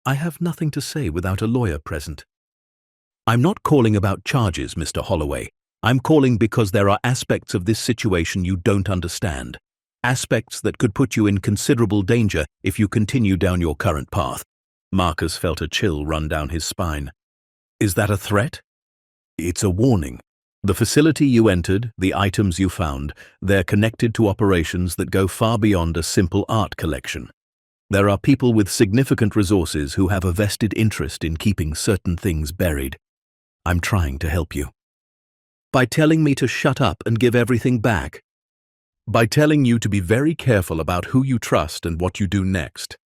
I have nothing to say without a lawyer present. I'm not calling about charges, Mr. Holloway. I'm calling because there are aspects of this situation you don't understand. Aspects that could put you in considerable danger if you continue down your current path. Marcus felt a chill run down his spine. Is that a threat? It's a warning. The facility you entered, the items you found, they're connected to operations that go far beyond a simple art collection. There are people with significant resources who have a vested interest in keeping certain things buried. I'm trying to help you. By telling me to shut up and give everything back. By telling you to be very careful about who you trust and what you do next.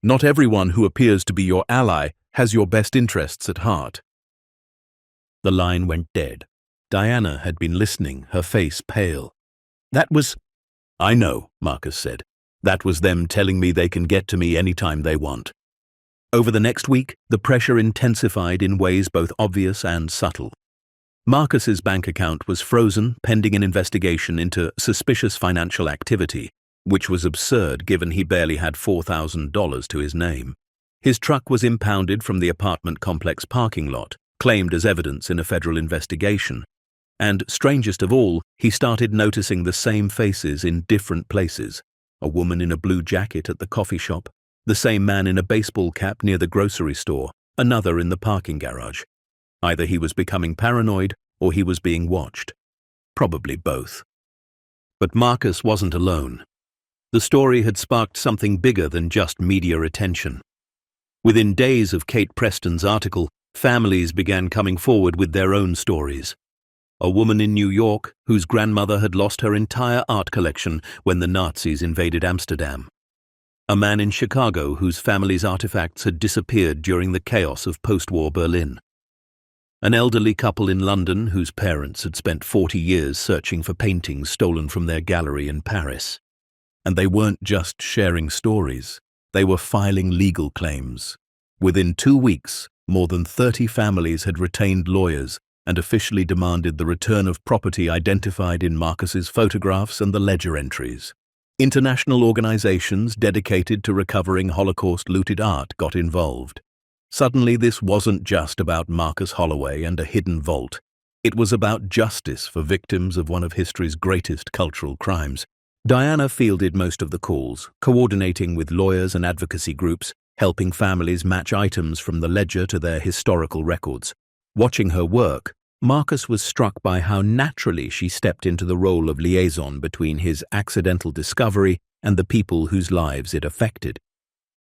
Not everyone who appears to be your ally has your best interests at heart. The line went dead. Diana had been listening, her face pale. That was... I know, Marcus said. That was them telling me they can get to me anytime they want. Over the next week, the pressure intensified in ways both obvious and subtle. Marcus's bank account was frozen pending an investigation into suspicious financial activity, which was absurd given he barely had $4,000 to his name. His truck was impounded from the apartment complex parking lot, claimed as evidence in a federal investigation. And, strangest of all, he started noticing the same faces in different places. A woman in a blue jacket at the coffee shop, the same man in a baseball cap near the grocery store, another in the parking garage. Either he was becoming paranoid or he was being watched. Probably both. But Marcus wasn't alone. The story had sparked something bigger than just media attention. Within days of Kate Preston's article, families began coming forward with their own stories. A woman in New York whose grandmother had lost her entire art collection when the Nazis invaded Amsterdam. A man in Chicago whose family's artifacts had disappeared during the chaos of post-war Berlin. An elderly couple in London whose parents had spent 40 years searching for paintings stolen from their gallery in Paris. And they weren't just sharing stories, they were filing legal claims. Within 2 weeks, more than 30 families had retained lawyers and officially demanded the return of property identified in Marcus's photographs and the ledger entries. International organizations dedicated to recovering Holocaust-looted art got involved. Suddenly, this wasn't just about Marcus Holloway and a hidden vault. It was about justice for victims of one of history's greatest cultural crimes. Diana fielded most of the calls, coordinating with lawyers and advocacy groups, helping families match items from the ledger to their historical records. Watching her work, Marcus was struck by how naturally she stepped into the role of liaison between his accidental discovery and the people whose lives it affected.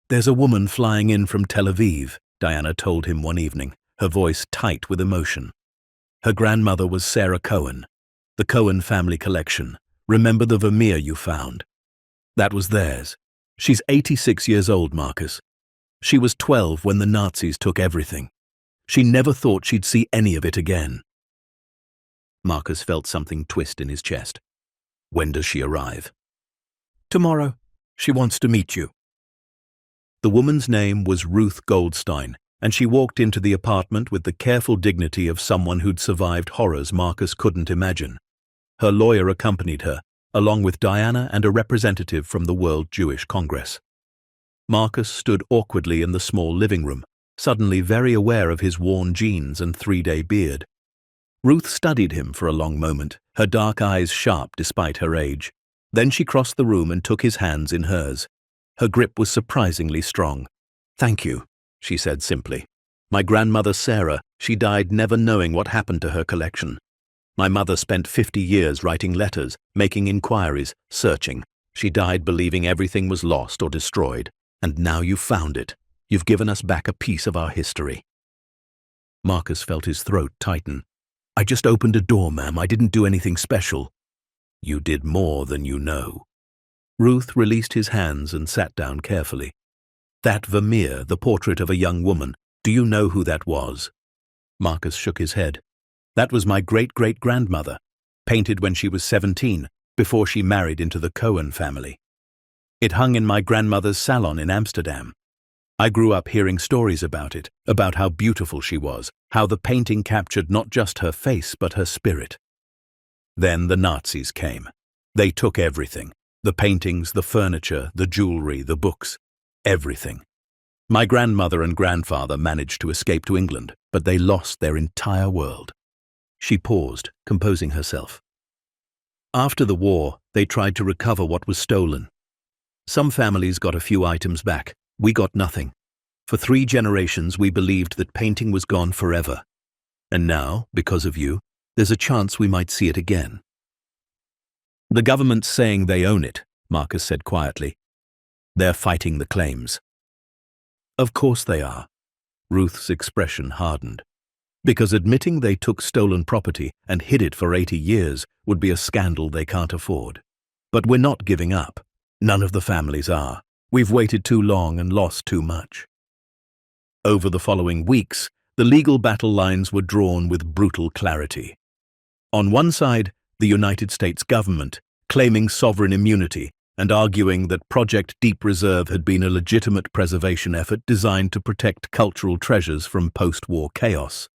"There's a woman flying in from Tel Aviv," Diana told him one evening, her voice tight with emotion. Her grandmother was Sarah Cohen. The Cohen family collection. Remember the Vermeer you found? That was theirs. She's 86 years old, Marcus. She was 12 when the Nazis took everything. She never thought she'd see any of it again. Marcus felt something twist in his chest. "When does she arrive?" "Tomorrow. She wants to meet you." The woman's name was Ruth Goldstein, and she walked into the apartment with the careful dignity of someone who'd survived horrors Marcus couldn't imagine. Her lawyer accompanied her, along with Diana and a representative from the World Jewish Congress. Marcus stood awkwardly in the small living room, suddenly very aware of his worn jeans and 3-day beard. Ruth studied him for a long moment, her dark eyes sharp despite her age. Then she crossed the room and took his hands in hers. Her grip was surprisingly strong. "Thank you," she said simply. "My grandmother Sarah, she died never knowing what happened to her collection. My mother spent 50 years writing letters, making inquiries, searching. She died believing everything was lost or destroyed. And now you've found it. You've given us back a piece of our history." Marcus felt his throat tighten. "I just opened a door, ma'am. I didn't do anything special." "You did more than you know." Ruth released his hands and sat down carefully. "That Vermeer, the portrait of a young woman, do you know who that was?" Marcus shook his head. "That was my great-great-grandmother, painted when she was 17, before she married into the Cohen family. It hung in my grandmother's salon in Amsterdam. I grew up hearing stories about it, about how beautiful she was, how the painting captured not just her face but her spirit. Then the Nazis came. They took everything. The paintings, the furniture, the jewelry, the books, everything. My grandmother and grandfather managed to escape to England, but they lost their entire world." She paused, composing herself. "After the war, they tried to recover what was stolen. Some families got a few items back. We got nothing. For 3 generations, we believed that painting was gone forever. And now, because of you, there's a chance we might see it again." "The government's saying they own it," Marcus said quietly. "They're fighting the claims." "Of course they are." Ruth's expression hardened. "Because admitting they took stolen property and hid it for 80 years would be a scandal they can't afford. But we're not giving up. None of the families are. We've waited too long and lost too much." Over the following weeks, the legal battle lines were drawn with brutal clarity. On one side, the United States government, claiming sovereign immunity and arguing that Project Deep Reserve had been a legitimate preservation effort designed to protect cultural treasures from post-war chaos.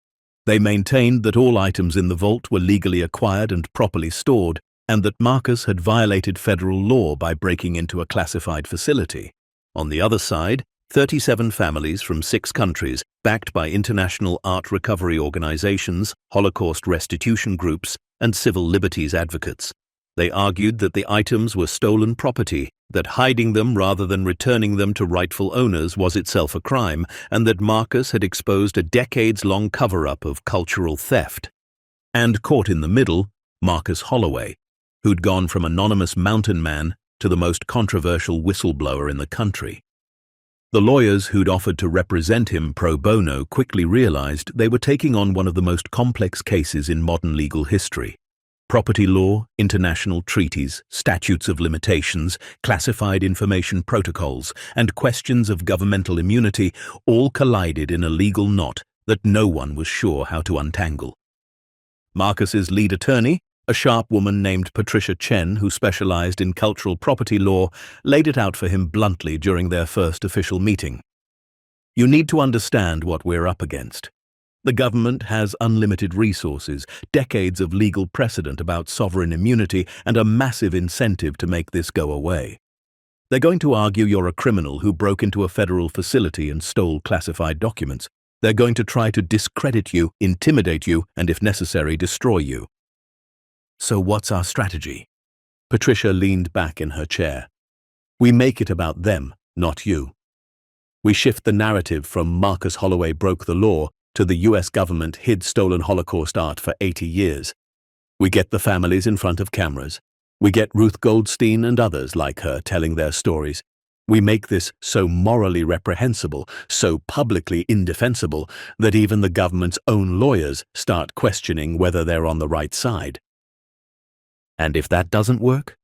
They maintained that all items in the vault were legally acquired and properly stored, and that Marcus had violated federal law by breaking into a classified facility. On the other side, 37 families from 6 countries, backed by international art recovery organizations, Holocaust restitution groups, and civil liberties advocates. They argued that the items were stolen property that hiding them rather than returning them to rightful owners was itself a crime, and that Marcus had exposed a decades-long cover-up of cultural theft. And caught in the middle, Marcus Holloway, who'd gone from anonymous mountain man to the most controversial whistleblower in the country. The lawyers who'd offered to represent him pro bono quickly realized they were taking on one of the most complex cases in modern legal history. Property law, international treaties, statutes of limitations, classified information protocols, and questions of governmental immunity all collided in a legal knot that no one was sure how to untangle. Marcus's lead attorney, a sharp woman named Patricia Chen who specialized in cultural property law, laid it out for him bluntly during their first official meeting. "You need to understand what we're up against. The government has unlimited resources, decades of legal precedent about sovereign immunity, and a massive incentive to make this go away. They're going to argue you're a criminal who broke into a federal facility and stole classified documents. They're going to try to discredit you, intimidate you, and if necessary, destroy you." "So what's our strategy?" Patricia leaned back in her chair. "We make it about them, not you. We shift the narrative from Marcus Holloway broke the law to the US government hid stolen Holocaust art for 80 years. We get the families in front of cameras. We get Ruth Goldstein and others like her telling their stories. We make this so morally reprehensible, so publicly indefensible, that even the government's own lawyers start questioning whether they're on the right side. And if that doesn't work,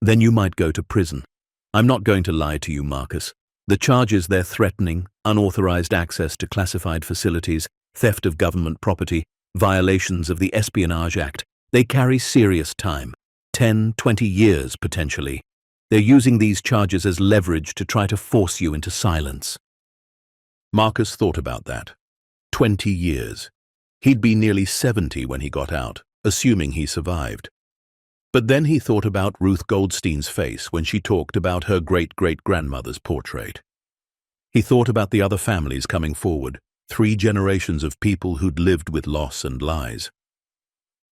then you might go to prison. I'm not going to lie to you, Marcus. The charges they're threatening, unauthorized access to classified facilities, theft of government property, violations of the Espionage Act, they carry serious time. 10, 20 years, potentially. They're using these charges as leverage to try to force you into silence." Marcus thought about that. 20 years. He'd be nearly 70 when he got out, assuming he survived. But then he thought about Ruth Goldstein's face when she talked about her great-great-grandmother's portrait. He thought about the other families coming forward, 3 generations of people who'd lived with loss and lies.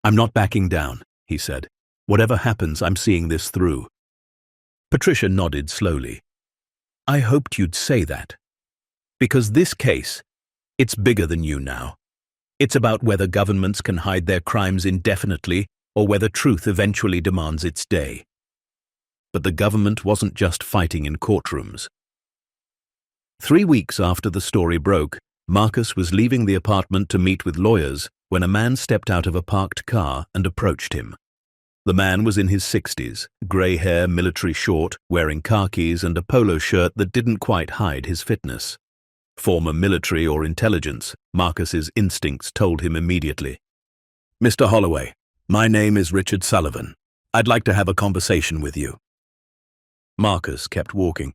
"I'm not backing down," he said. "Whatever happens, I'm seeing this through." Patricia nodded slowly. "I hoped you'd say that. Because this case, it's bigger than you now. It's about whether governments can hide their crimes indefinitely or whether truth eventually demands its day." But the government wasn't just fighting in courtrooms. 3 weeks after the story broke, Marcus was leaving the apartment to meet with lawyers when a man stepped out of a parked car and approached him. The man was in his 60s, grey hair, military short, wearing khakis and a polo shirt that didn't quite hide his fitness. Former military or intelligence, Marcus's instincts told him immediately. "Mr. Holloway, my name is Richard Sullivan. I'd like to have a conversation with you." Marcus kept walking.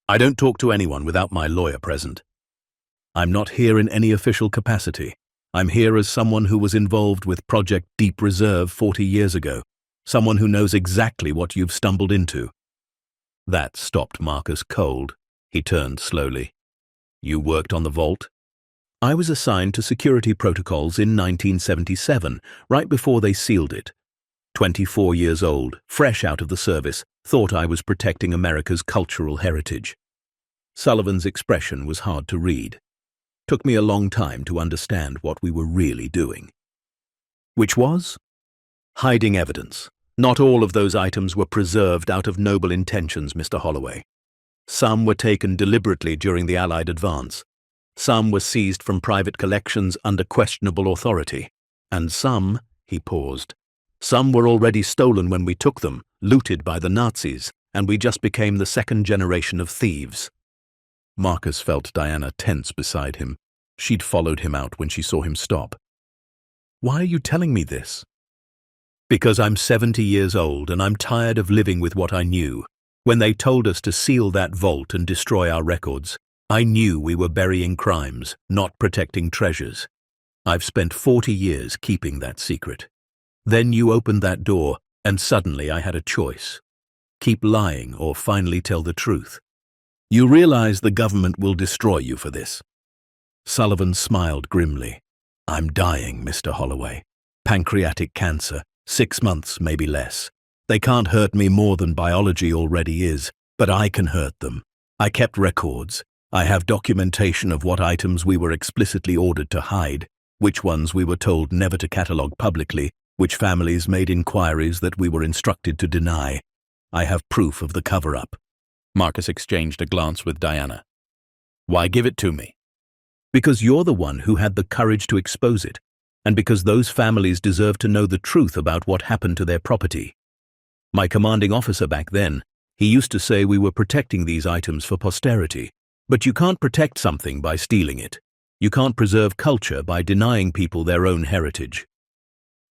"I don't talk to anyone without my lawyer present. I'm not here in any official capacity. I'm here as someone who was involved with Project Deep Reserve 40 years ago, someone who knows exactly what you've stumbled into." That stopped Marcus cold. He turned slowly. "You worked on the vault?" "I was assigned to security protocols in 1977, right before they sealed it. 24 years old, fresh out of the service, thought I was protecting America's cultural heritage." Sullivan's expression was hard to read. Took me a long time to understand what we were really doing. "Which was?" "Hiding evidence. Not all of those items were preserved out of noble intentions, Mr. Holloway. Some were taken deliberately during the Allied advance. Some were seized from private collections under questionable authority. And some," he paused, "some were already stolen when we took them, looted by the Nazis, and we just became the second generation of thieves." Marcus felt Diana tense beside him. She'd followed him out when she saw him stop. "Why are you telling me this?" "Because I'm 70 years old and I'm tired of living with what I knew. When they told us to seal that vault and destroy our records, I knew we were burying crimes, not protecting treasures. I've spent 40 years keeping that secret. Then you opened that door, and suddenly I had a choice. Keep lying or finally tell the truth. You realize the government will destroy you for this." Sullivan smiled grimly. "I'm dying, Mr. Holloway. Pancreatic cancer, 6 months, maybe less. They can't hurt me more than biology already is, but I can hurt them. I kept records. I have documentation of what items we were explicitly ordered to hide, which ones we were told never to catalogue publicly, which families made inquiries that we were instructed to deny. I have proof of the cover-up." Marcus exchanged a glance with Diana. "Why give it to me?" "Because you're the one who had the courage to expose it, and because those families deserve to know the truth about what happened to their property. My commanding officer back then, he used to say we were protecting these items for posterity. But you can't protect something by stealing it. You can't preserve culture by denying people their own heritage."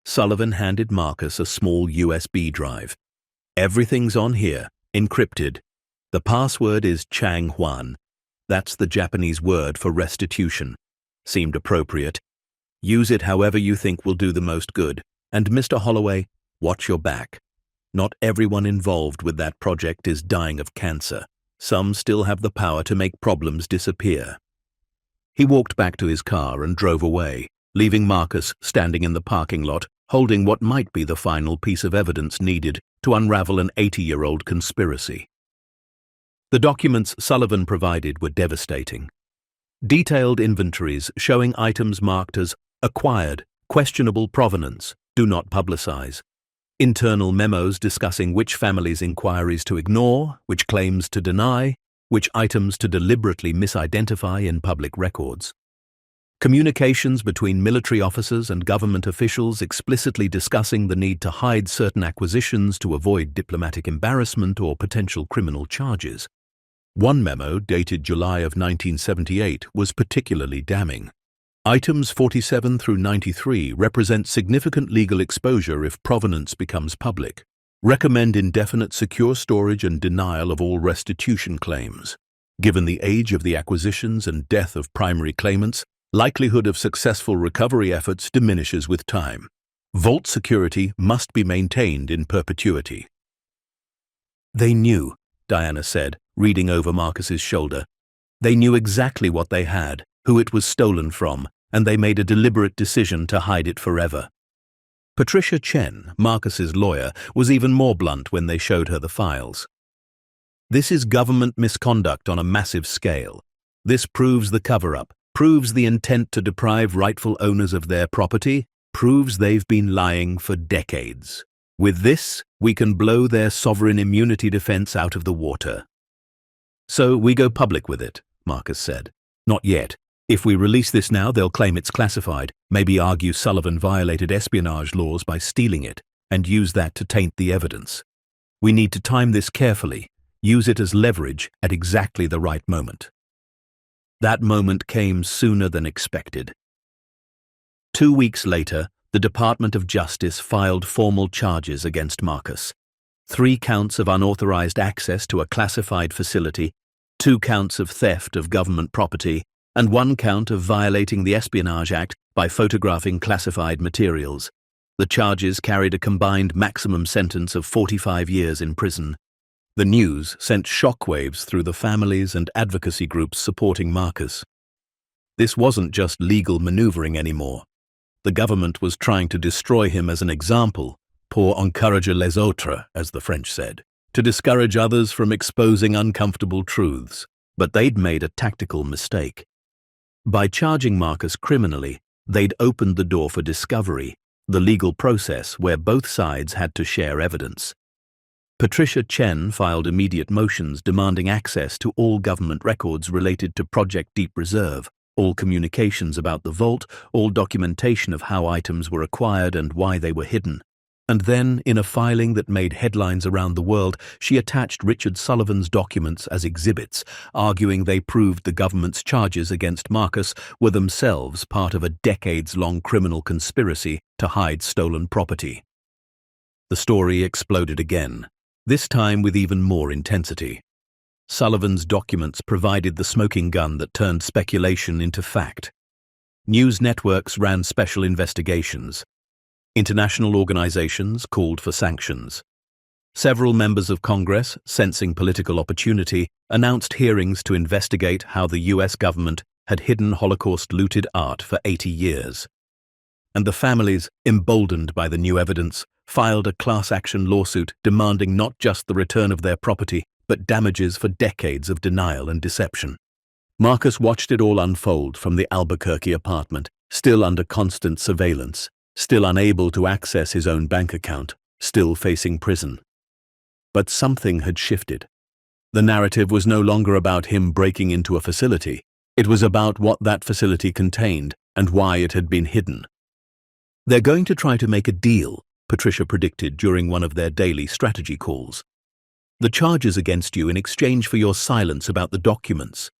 Sullivan handed Marcus a small USB drive. "Everything's on here, encrypted. The password is Chang Huan. That's the Japanese word for restitution. Seemed appropriate. Use it however you think will do the most good. And Mr. Holloway, watch your back. Not everyone involved with that project is dying of cancer. Some still have the power to make problems disappear." He walked back to his car and drove away, leaving Marcus standing in the parking lot, holding what might be the final piece of evidence needed to unravel an 80-year-old conspiracy. The documents Sullivan provided were devastating. Detailed inventories showing items marked as acquired, questionable provenance, do not publicize. Internal memos discussing which families' inquiries to ignore, which claims to deny, which items to deliberately misidentify in public records. Communications between military officers and government officials explicitly discussing the need to hide certain acquisitions to avoid diplomatic embarrassment or potential criminal charges. One memo, dated July of 1978, was particularly damning. Items 47 through 93 represent significant legal exposure if provenance becomes public. Recommend indefinite secure storage and denial of all restitution claims. Given the age of the acquisitions and death of primary claimants, likelihood of successful recovery efforts diminishes with time. Vault security must be maintained in perpetuity. "They knew," Diana said, reading over Marcus's shoulder. "They knew exactly what they had, who it was stolen from, and they made a deliberate decision to hide it forever." Patricia Chen, Marcus's lawyer, was even more blunt when they showed her the files. "This is government misconduct on a massive scale. This proves the cover-up, proves the intent to deprive rightful owners of their property, proves they've been lying for decades. With this, we can blow their sovereign immunity defense out of the water." "So we go public with it," Marcus said. "Not yet. If we release this now, they'll claim it's classified, maybe argue Sullivan violated espionage laws by stealing it, and use that to taint the evidence. We need to time this carefully, use it as leverage at exactly the right moment." That moment came sooner than expected. 2 weeks later, the Department of Justice filed formal charges against Marcus. 3 counts of unauthorized access to a classified facility, 2 counts of theft of government property, and 1 count of violating the Espionage Act by photographing classified materials. The charges carried a combined maximum sentence of 45 years in prison. The news sent shockwaves through the families and advocacy groups supporting Marcus. This wasn't just legal maneuvering anymore. The government was trying to destroy him as an example, pour encourager les autres, as the French said, to discourage others from exposing uncomfortable truths. But they'd made a tactical mistake. By charging Marcus criminally, they'd opened the door for discovery, the legal process where both sides had to share evidence. Patricia Chen filed immediate motions demanding access to all government records related to Project Deep Reserve, all communications about the vault, all documentation of how items were acquired and why they were hidden. And then, in a filing that made headlines around the world, she attached Richard Sullivan's documents as exhibits, arguing they proved the government's charges against Marcus were themselves part of a decades-long criminal conspiracy to hide stolen property. The story exploded again, this time with even more intensity. Sullivan's documents provided the smoking gun that turned speculation into fact. News networks ran special investigations. International organizations called for sanctions. Several members of Congress, sensing political opportunity, announced hearings to investigate how the US government had hidden Holocaust-looted art for 80 years. And the families, emboldened by the new evidence, filed a class-action lawsuit demanding not just the return of their property, but damages for decades of denial and deception. Marcus watched it all unfold from the Albuquerque apartment, still under constant surveillance, still unable to access his own bank account, still facing prison. But something had shifted. The narrative was no longer about him breaking into a facility. It was about what that facility contained and why it had been hidden. "They're going to try to make a deal," Patricia predicted during one of their daily strategy calls. "The charges against you in exchange for your silence about the documents.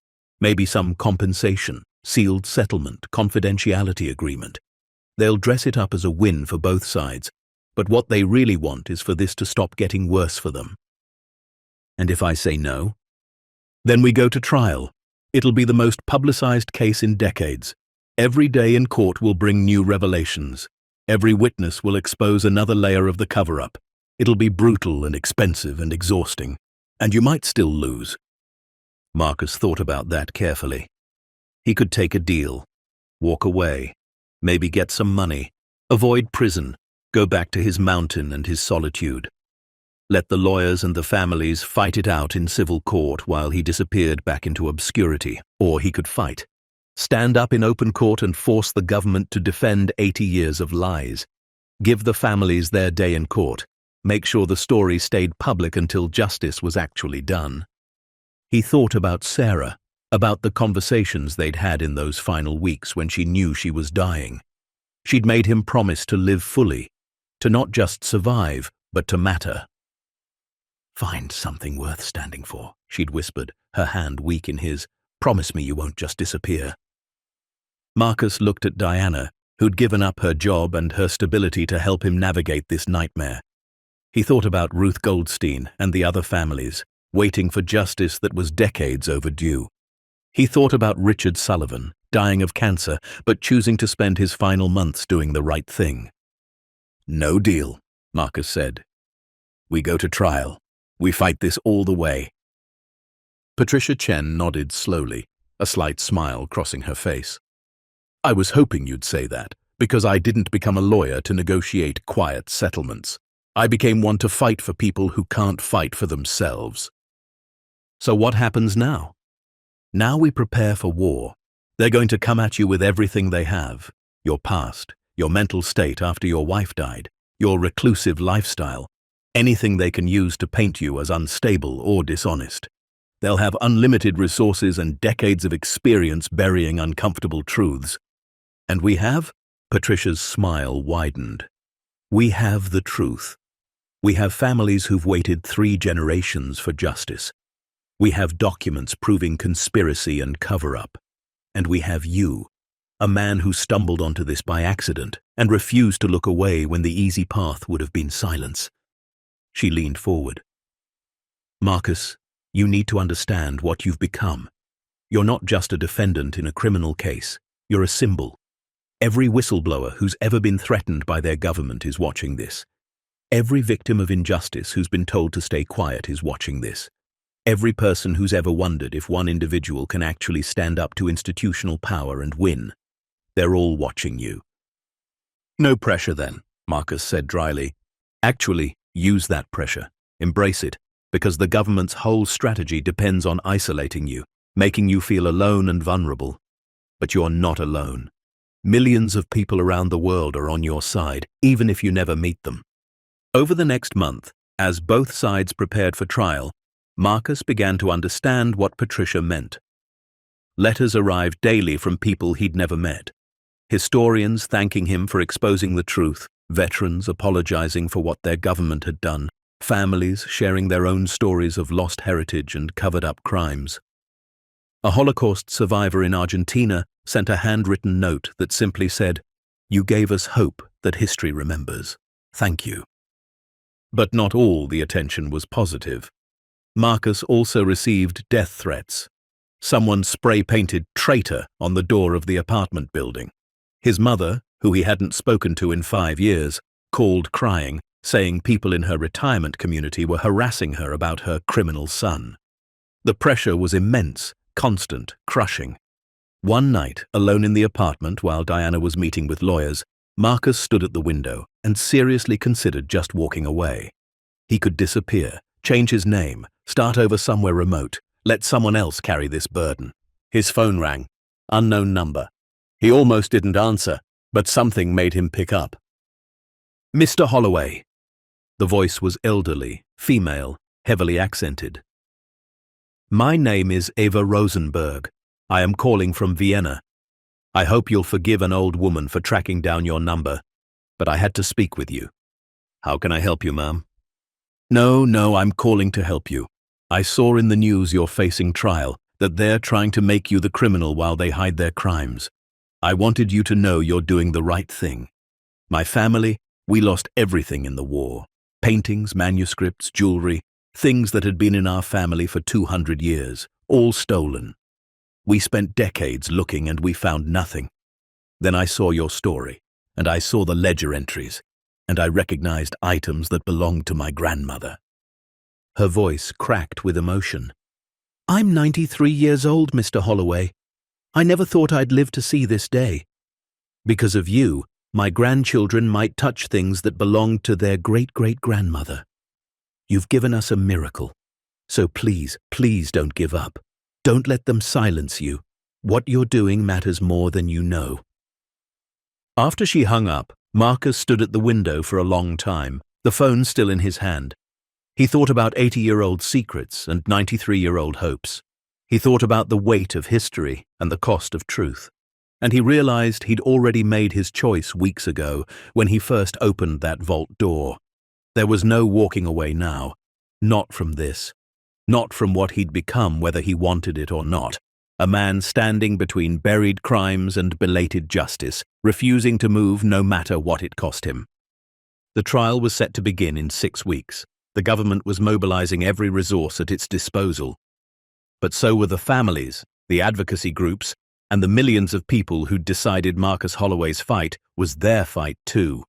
Maybe some compensation, sealed settlement, confidentiality agreement. They'll dress it up as a win for both sides, but what they really want is for this to stop getting worse for them." "And if I say no?" "Then we go to trial. It'll be the most publicized case in decades. Every day in court will bring new revelations. Every witness will expose another layer of the cover-up. It'll be brutal and expensive and exhausting, and you might still lose." Marcus thought about that carefully. He could take a deal, walk away, maybe get some money, avoid prison, go back to his mountain and his solitude. Let the lawyers and the families fight it out in civil court while he disappeared back into obscurity. Or he could fight, stand up in open court and force the government to defend 80 years of lies. Give the families their day in court. Make sure the story stayed public until justice was actually done. He thought about Sarah, about the conversations they'd had in those final weeks when she knew she was dying. She'd made him promise to live fully, to not just survive, but to matter. "Find something worth standing for," she'd whispered, her hand weak in his. "Promise me you won't just disappear." Marcus looked at Diana, who'd given up her job and her stability to help him navigate this nightmare. He thought about Ruth Goldstein and the other families, waiting for justice that was decades overdue. He thought about Richard Sullivan, dying of cancer, but choosing to spend his final months doing the right thing. "No deal," Marcus said. "We go to trial. We fight this all the way." Patricia Chen nodded slowly, a slight smile crossing her face. "I was hoping you'd say that, because I didn't become a lawyer to negotiate quiet settlements. I became one to fight for people who can't fight for themselves." "So what happens now?" "Now we prepare for war. They're going to come at you with everything they have. Your past, your mental state after your wife died, your reclusive lifestyle, anything they can use to paint you as unstable or dishonest. They'll have unlimited resources and decades of experience burying uncomfortable truths. And we have?" Patricia's smile widened. "We have the truth. We have families who've waited 3 generations for justice. We have documents proving conspiracy and cover-up. And we have you, a man who stumbled onto this by accident and refused to look away when the easy path would have been silence." She leaned forward. "Marcus, you need to understand what you've become. You're not just a defendant in a criminal case. You're a symbol. Every whistleblower who's ever been threatened by their government is watching this. Every victim of injustice who's been told to stay quiet is watching this. Every person who's ever wondered if one individual can actually stand up to institutional power and win. They're all watching you." "No pressure then," Marcus said dryly. "Actually, use that pressure. Embrace it, because the government's whole strategy depends on isolating you, making you feel alone and vulnerable. But you're not alone. Millions of people around the world are on your side, even if you never meet them." Over the next month, as both sides prepared for trial, Marcus began to understand what Patricia meant. Letters arrived daily from people he'd never met. Historians thanking him for exposing the truth, veterans apologizing for what their government had done, families sharing their own stories of lost heritage and covered-up crimes. A Holocaust survivor in Argentina sent a handwritten note that simply said, "You gave us hope that history remembers. Thank you." But not all the attention was positive. Marcus also received death threats. Someone spray-painted "traitor" on the door of the apartment building. His mother, who he hadn't spoken to in 5 years, called crying, saying people in her retirement community were harassing her about her criminal son. The pressure was immense, constant, crushing. One night, alone in the apartment while Diana was meeting with lawyers, Marcus stood at the window and seriously considered just walking away. He could disappear, change his name, start over somewhere remote, let someone else carry this burden. His phone rang. Unknown number. He almost didn't answer, but something made him pick up. "Mr. Holloway." The voice was elderly, female, heavily accented. "My name is Eva Rosenberg. I am calling from Vienna. I hope you'll forgive an old woman for tracking down your number, but I had to speak with you." "How can I help you, ma'am?" No, I'm calling to help you. I saw in the news you're facing trial, that they're trying to make you the criminal while they hide their crimes. I wanted you to know you're doing the right thing. My family, we lost everything in the war. Paintings, manuscripts, jewelry, things that had been in our family for 200 years, all stolen. We spent decades looking and we found nothing. Then I saw your story, and I saw the ledger entries, and I recognized items that belonged to my grandmother. Her voice cracked with emotion. "I'm 93 years old, Mr. Holloway. I never thought I'd live to see this day. Because of you, my grandchildren might touch things that belonged to their great-great-grandmother. You've given us a miracle. So please, please don't give up. Don't let them silence you. What you're doing matters more than you know." After she hung up, Marcus stood at the window for a long time, the phone still in his hand. He thought about 80-year-old secrets and 93-year-old hopes. He thought about the weight of history and the cost of truth. And he realized he'd already made his choice weeks ago when he first opened that vault door. There was no walking away now. Not from this. Not from what he'd become whether he wanted it or not. A man standing between buried crimes and belated justice, refusing to move no matter what it cost him. The trial was set to begin in 6 weeks. The government was mobilizing every resource at its disposal. But so were the families, the advocacy groups, and the millions of people who'd decided Marcus Holloway's fight was their fight too.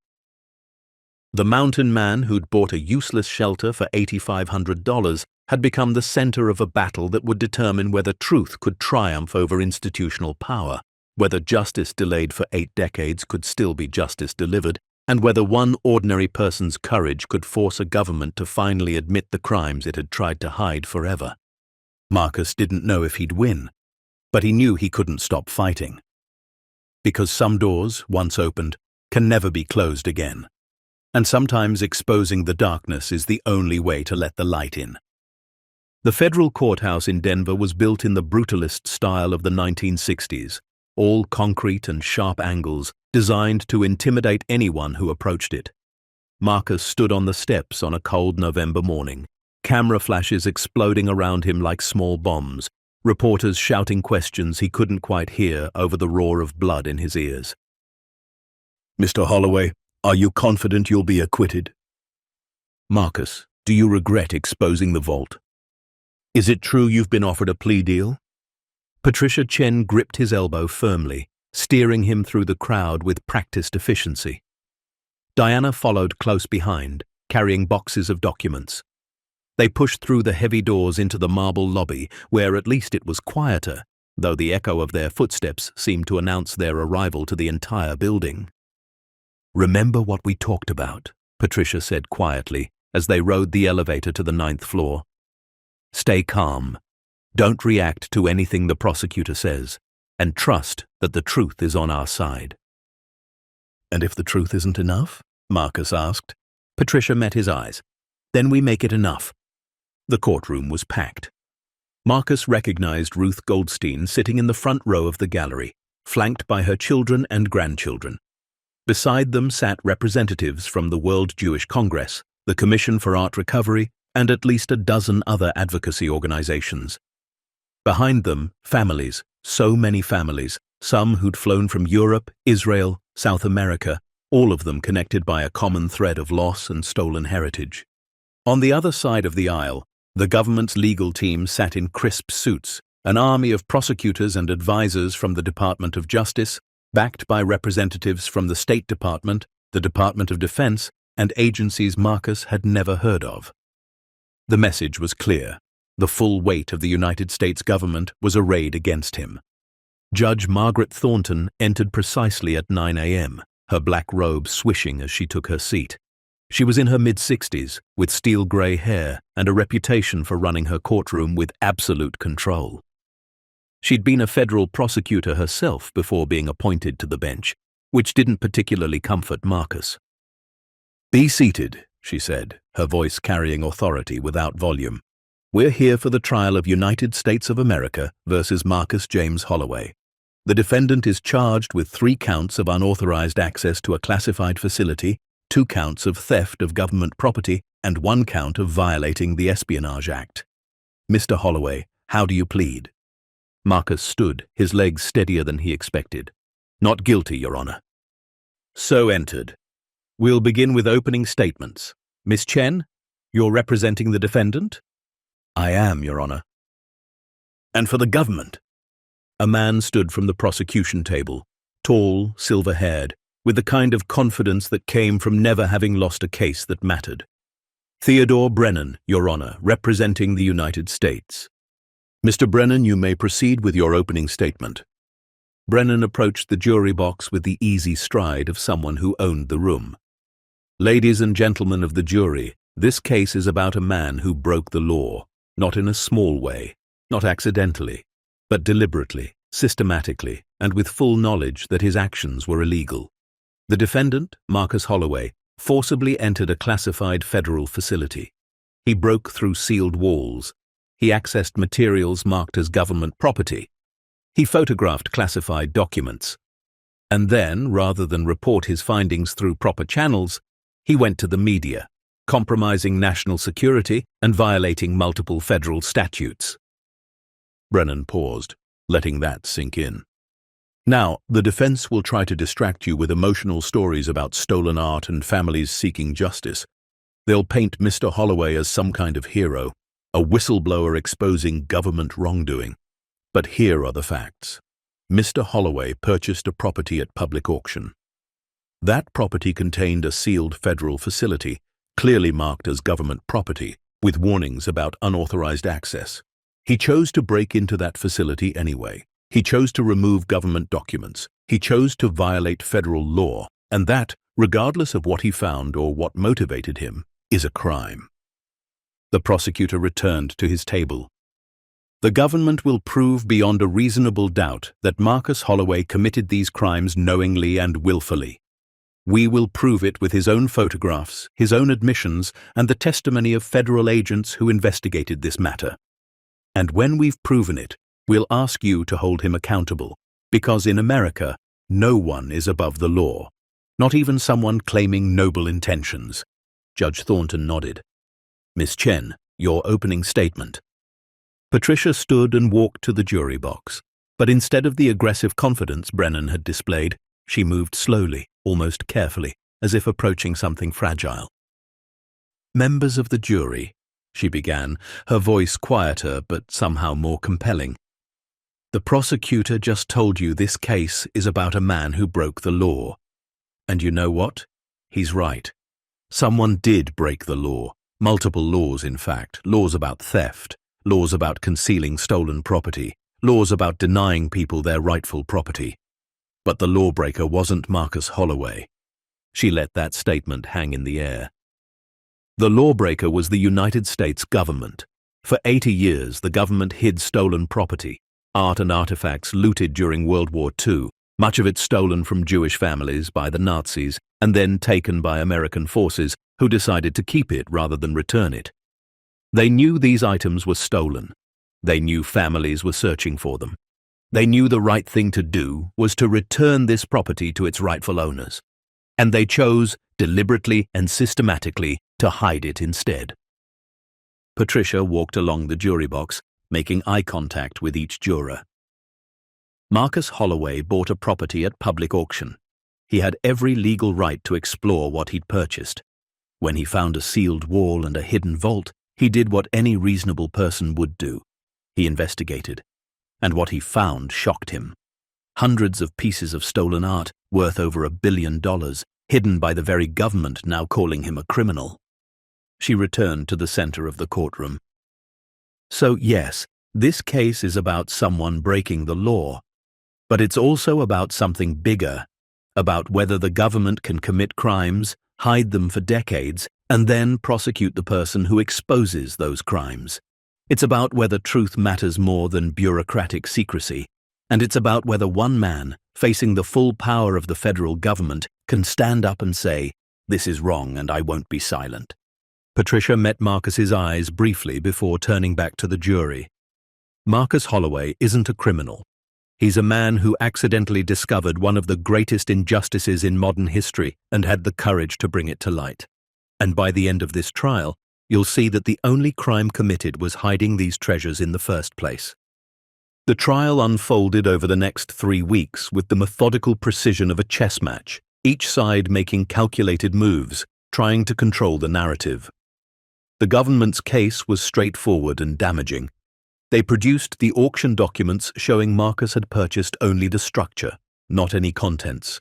The mountain man who'd bought a useless shelter for $8,500 had become the center of a battle that would determine whether truth could triumph over institutional power, whether justice delayed for 8 decades could still be justice delivered, and whether one ordinary person's courage could force a government to finally admit the crimes it had tried to hide forever. Marcus didn't know if he'd win, but he knew he couldn't stop fighting. Because some doors, once opened, can never be closed again. And sometimes exposing the darkness is the only way to let the light in. The federal courthouse in Denver was built in the brutalist style of the 1960s, all concrete and sharp angles, designed to intimidate anyone who approached it. Marcus stood on the steps on a cold November morning, camera flashes exploding around him like small bombs, reporters shouting questions he couldn't quite hear over the roar of blood in his ears. "Mr. Holloway, are you confident you'll be acquitted?" "Marcus, do you regret exposing the vault? Is it true you've been offered a plea deal?" Patricia Chen gripped his elbow firmly, steering him through the crowd with practiced efficiency. Diana followed close behind, carrying boxes of documents. They pushed through the heavy doors into the marble lobby, where at least it was quieter, though the echo of their footsteps seemed to announce their arrival to the entire building. "Remember what we talked about," Patricia said quietly as they rode the elevator to the 9th floor. "Stay calm. Don't react to anything the prosecutor says, and trust that the truth is on our side." "And if the truth isn't enough?" Marcus asked. Patricia met his eyes. "Then we make it enough." The courtroom was packed. Marcus recognized Ruth Goldstein sitting in the front row of the gallery, flanked by her children and grandchildren. Beside them sat representatives from the World Jewish Congress, the Commission for Art Recovery, and at least a dozen other advocacy organizations. Behind them, families, so many families, some who'd flown from Europe, Israel, South America, all of them connected by a common thread of loss and stolen heritage. On the other side of the aisle, the government's legal team sat in crisp suits, an army of prosecutors and advisors from the Department of Justice, backed by representatives from the State Department, the Department of Defense, and agencies Marcus had never heard of. The message was clear. The full weight of the United States government was arrayed against him. Judge Margaret Thornton entered precisely at 9 a.m., her black robe swishing as she took her seat. She was in her mid-60s, with steel-grey hair and a reputation for running her courtroom with absolute control. She'd been a federal prosecutor herself before being appointed to the bench, which didn't particularly comfort Marcus. "Be seated," she said, her voice carrying authority without volume. "We're here for the trial of United States of America versus Marcus James Holloway. The defendant is charged with 3 counts of unauthorized access to a classified facility, 2 counts of theft of government property, and 1 count of violating the Espionage Act. Mr. Holloway, how do you plead?" Marcus stood, his legs steadier than he expected. "Not guilty, Your Honor." So entered. We'll begin with opening statements. Miss Chen, you're representing the defendant? "I am, Your Honor." "And for the government?" A man stood from the prosecution table, tall, silver-haired, with the kind of confidence that came from never having lost a case that mattered. "Theodore Brennan, Your Honor, representing the United States." "Mr. Brennan, you may proceed with your opening statement." Brennan approached the jury box with the easy stride of someone who owned the room. "Ladies and gentlemen of the jury, this case is about a man who broke the law, not in a small way, not accidentally, but deliberately, systematically, and with full knowledge that his actions were illegal. The defendant, Marcus Holloway, forcibly entered a classified federal facility. He broke through sealed walls. He accessed materials marked as government property. He photographed classified documents. And then, rather than report his findings through proper channels, he went to the media, compromising national security and violating multiple federal statutes. Brennan paused, letting that sink in. "Now, the defense will try to distract you with emotional stories about stolen art and families seeking justice. They'll paint Mr. Holloway as some kind of hero, a whistleblower exposing government wrongdoing. But here are the facts. Mr. Holloway purchased a property at public auction. That property contained a sealed federal facility, clearly marked as government property, with warnings about unauthorized access. He chose to break into that facility anyway. He chose to remove government documents. He chose to violate federal law, and that, regardless of what he found or what motivated him, is a crime." The prosecutor returned to his table. "The government will prove beyond a reasonable doubt that Marcus Holloway committed these crimes knowingly and willfully. We will prove it with his own photographs, his own admissions, and the testimony of federal agents who investigated this matter. And when we've proven it, we'll ask you to hold him accountable, because in America, no one is above the law, not even someone claiming noble intentions." Judge Thornton nodded. "Miss Chen, your opening statement." Patricia stood and walked to the jury box, but instead of the aggressive confidence Brennan had displayed, she moved slowly, almost carefully, as if approaching something fragile. "Members of the jury," she began, her voice quieter but somehow more compelling. "The prosecutor just told you this case is about a man who broke the law. And you know what? He's right. Someone did break the law. Multiple laws, in fact. Laws about theft, laws about concealing stolen property, laws about denying people their rightful property. But the lawbreaker wasn't Marcus Holloway." She let that statement hang in the air. "The lawbreaker was the United States government. For 80 years, the government hid stolen property, art and artifacts looted during World War II, much of it stolen from Jewish families by the Nazis and then taken by American forces who decided to keep it rather than return it. They knew these items were stolen. They knew families were searching for them. They knew the right thing to do was to return this property to its rightful owners. And they chose, deliberately and systematically, to hide it instead." Patricia walked along the jury box, making eye contact with each juror. "Marcus Holloway bought a property at public auction. He had every legal right to explore what he'd purchased. When he found a sealed wall and a hidden vault, he did what any reasonable person would do. He investigated. And what he found shocked him. Hundreds of pieces of stolen art worth over $1 billion, hidden by the very government now calling him a criminal." She returned to the center of the courtroom. "So yes, this case is about someone breaking the law, but it's also about something bigger, about whether the government can commit crimes, hide them for decades, and then prosecute the person who exposes those crimes. It's about whether truth matters more than bureaucratic secrecy, and it's about whether one man, facing the full power of the federal government, can stand up and say, "This is wrong and I won't be silent." Patricia met Marcus's eyes briefly before turning back to the jury. Marcus Holloway isn't a criminal. He's a man who accidentally discovered one of the greatest injustices in modern history and had the courage to bring it to light. And by the end of this trial, you'll see that the only crime committed was hiding these treasures in the first place. The trial unfolded over the next 3 weeks with the methodical precision of a chess match, each side making calculated moves, trying to control the narrative. The government's case was straightforward and damaging. They produced the auction documents showing Marcus had purchased only the structure, not any contents.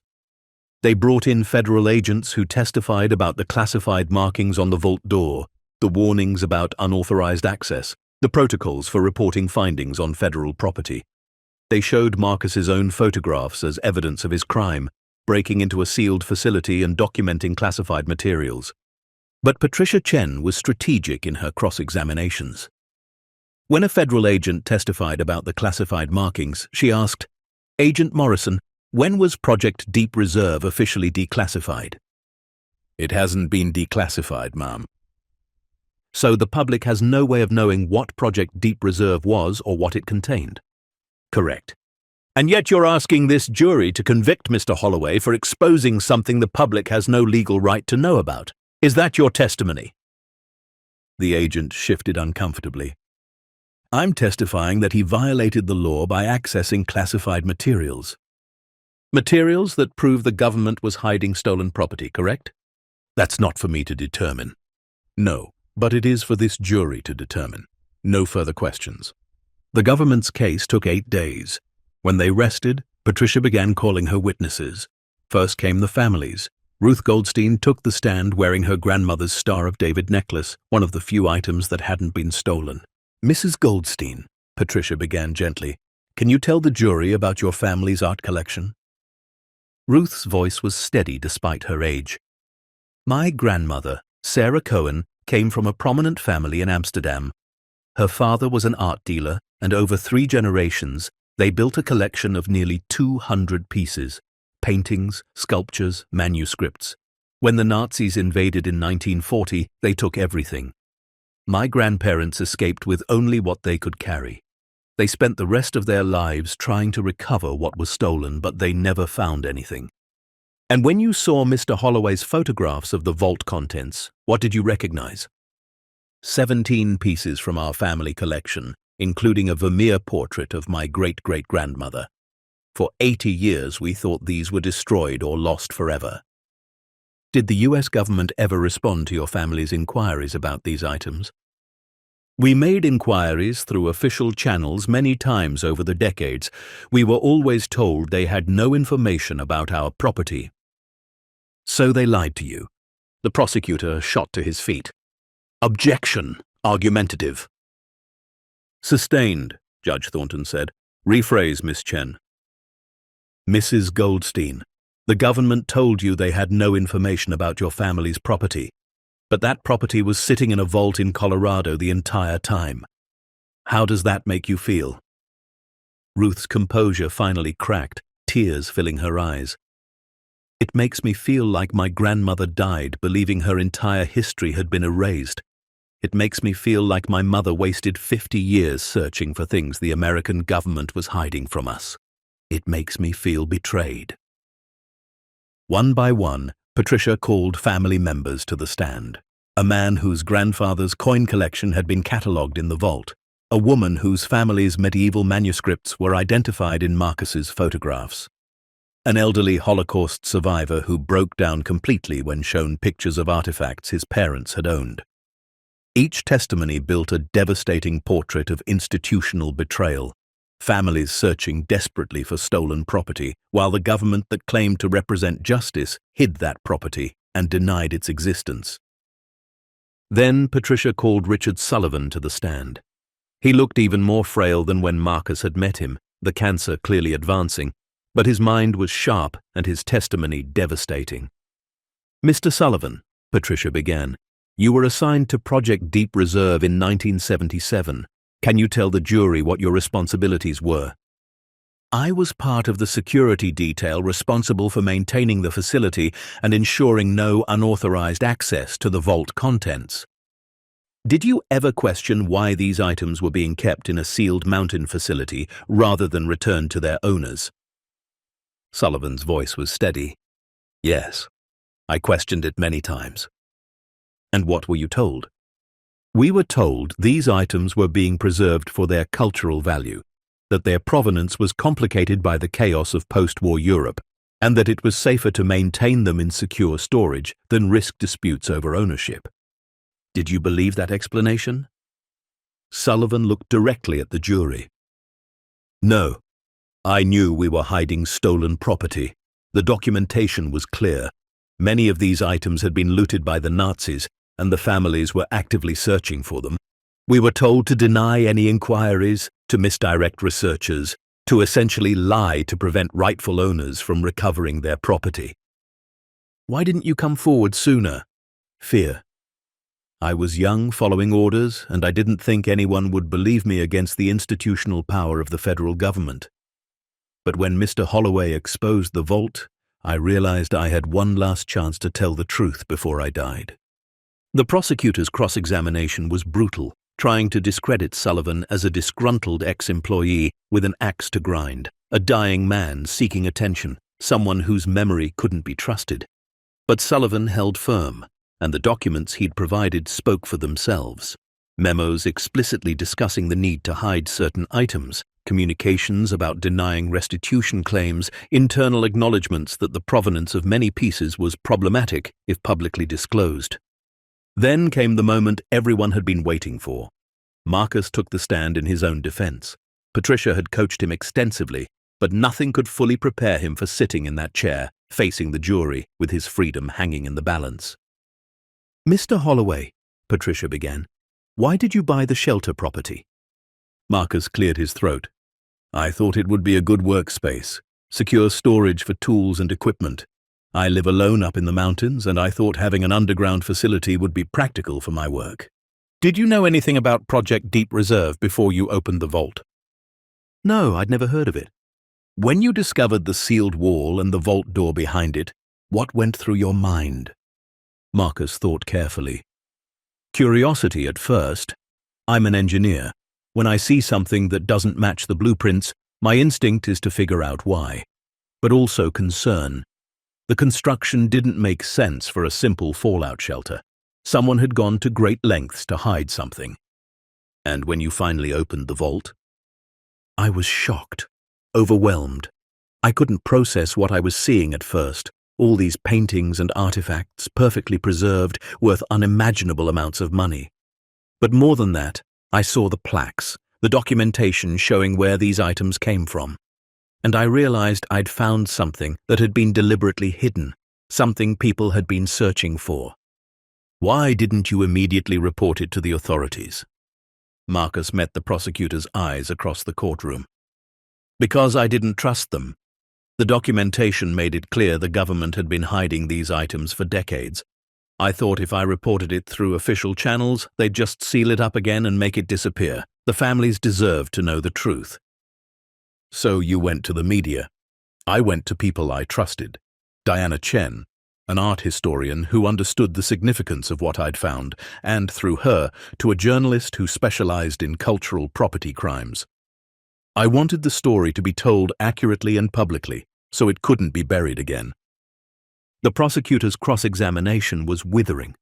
They brought in federal agents who testified about the classified markings on the vault door, the warnings about unauthorized access, the protocols for reporting findings on federal property. They showed Marcus's own photographs as evidence of his crime, breaking into a sealed facility and documenting classified materials. But Patricia Chen was strategic in her cross-examinations. When a federal agent testified about the classified markings, she asked, "Agent Morrison, when was Project Deep Reserve officially declassified?" "It hasn't been declassified, ma'am." "So the public has no way of knowing what Project Deep Reserve was or what it contained?" "Correct." "And yet you're asking this jury to convict Mr. Holloway for exposing something the public has no legal right to know about. Is that your testimony?" The agent shifted uncomfortably. "I'm testifying that he violated the law by accessing classified materials." "Materials that prove the government was hiding stolen property, correct?" "That's not for me to determine." "No, but it is for this jury to determine. No further questions." The government's case took 8 days. When they rested, Patricia began calling her witnesses. First came the families. Ruth Goldstein took the stand wearing her grandmother's Star of David necklace, one of the few items that hadn't been stolen. "Mrs. Goldstein," Patricia began gently, "can you tell the jury about your family's art collection?" Ruth's voice was steady despite her age. "My grandmother, Sarah Cohen, came from a prominent family in Amsterdam. Her father was an art dealer, and over 3 generations, they built a collection of nearly 200 pieces, paintings, sculptures, manuscripts. When the Nazis invaded in 1940, they took everything. My grandparents escaped with only what they could carry. They spent the rest of their lives trying to recover what was stolen, but they never found anything." "And when you saw Mr. Holloway's photographs of the vault contents, what did you recognize?" 17 pieces from our family collection, including a Vermeer portrait of my great-great-grandmother. For 80 years we thought these were destroyed or lost forever." "Did the US government ever respond to your family's inquiries about these items?" "We made inquiries through official channels many times over the decades. We were always told they had no information about our property." "So they lied to you?" The prosecutor shot to his feet. "Objection, argumentative." "Sustained," Judge Thornton said. "Rephrase, Miss Chen." "Mrs. Goldstein, the government told you they had no information about your family's property, but that property was sitting in a vault in Colorado the entire time. How does that make you feel?" Ruth's composure finally cracked, tears filling her eyes. "It makes me feel like my grandmother died believing her entire history had been erased. It makes me feel like my mother wasted 50 years searching for things the American government was hiding from us. It makes me feel betrayed." One by one, Patricia called family members to the stand. A man whose grandfather's coin collection had been catalogued in the vault. A woman whose family's medieval manuscripts were identified in Marcus's photographs. An elderly Holocaust survivor who broke down completely when shown pictures of artifacts his parents had owned. Each testimony built a devastating portrait of institutional betrayal. Families searching desperately for stolen property, while the government that claimed to represent justice hid that property and denied its existence. Then Patricia called Richard Sullivan to the stand. He looked even more frail than when Marcus had met him, the cancer clearly advancing, but his mind was sharp and his testimony devastating. "Mr. Sullivan," Patricia began, "you were assigned to Project Deep Reserve in 1977. Can you tell the jury what your responsibilities were?" "I was part of the security detail responsible for maintaining the facility and ensuring no unauthorized access to the vault contents." "Did you ever question why these items were being kept in a sealed mountain facility rather than returned to their owners?" Sullivan's voice was steady. "Yes, I questioned it many times." "And what were you told?" "We were told these items were being preserved for their cultural value, that their provenance was complicated by the chaos of post-war Europe, and that it was safer to maintain them in secure storage than risk disputes over ownership." "Did you believe that explanation?" Sullivan looked directly at the jury. "No. I knew we were hiding stolen property. The documentation was clear. Many of these items had been looted by the Nazis, and the families were actively searching for them. We were told to deny any inquiries, to misdirect researchers, to essentially lie to prevent rightful owners from recovering their property." "Why didn't you come forward sooner?" "Fear. I was young, following orders, and I didn't think anyone would believe me against the institutional power of the federal government. But when Mr. Holloway exposed the vault, I realized I had one last chance to tell the truth before I died." The prosecutor's cross-examination was brutal, trying to discredit Sullivan as a disgruntled ex-employee with an axe to grind, a dying man seeking attention, someone whose memory couldn't be trusted. But Sullivan held firm, and the documents he'd provided spoke for themselves. Memos explicitly discussing the need to hide certain items, communications about denying restitution claims, internal acknowledgements that the provenance of many pieces was problematic if publicly disclosed. Then came the moment everyone had been waiting for. Marcus took the stand in his own defense. Patricia had coached him extensively, but nothing could fully prepare him for sitting in that chair, facing the jury, with his freedom hanging in the balance. "Mr. Holloway," Patricia began, "why did you buy the shelter property?" Marcus cleared his throat. "I thought it would be a good workspace, secure storage for tools and equipment. I live alone up in the mountains, and I thought having an underground facility would be practical for my work." "Did you know anything about Project Deep Reserve before you opened the vault?" "No, I'd never heard of it." "When you discovered the sealed wall and the vault door behind it, what went through your mind?" Marcus thought carefully. "Curiosity at first. I'm an engineer. When I see something that doesn't match the blueprints, my instinct is to figure out why. But also concern. The construction didn't make sense for a simple fallout shelter. Someone had gone to great lengths to hide something." "And when you finally opened the vault?" "I was shocked, overwhelmed. I couldn't process what I was seeing at first. All these paintings and artifacts, perfectly preserved, worth unimaginable amounts of money. But more than that, I saw the plaques, the documentation showing where these items came from. And I realized I'd found something that had been deliberately hidden, something people had been searching for." "Why didn't you immediately report it to the authorities?" Marcus met the prosecutor's eyes across the courtroom. "Because I didn't trust them. The documentation made it clear the government had been hiding these items for decades. I thought if I reported it through official channels, they'd just seal it up again and make it disappear. The families deserved to know the truth." "So you went to the media." "I went to people I trusted. Diana Chen, an art historian who understood the significance of what I'd found, and through her, to a journalist who specialized in cultural property crimes. I wanted the story to be told accurately and publicly, so it couldn't be buried again." The prosecutor's cross-examination was withering.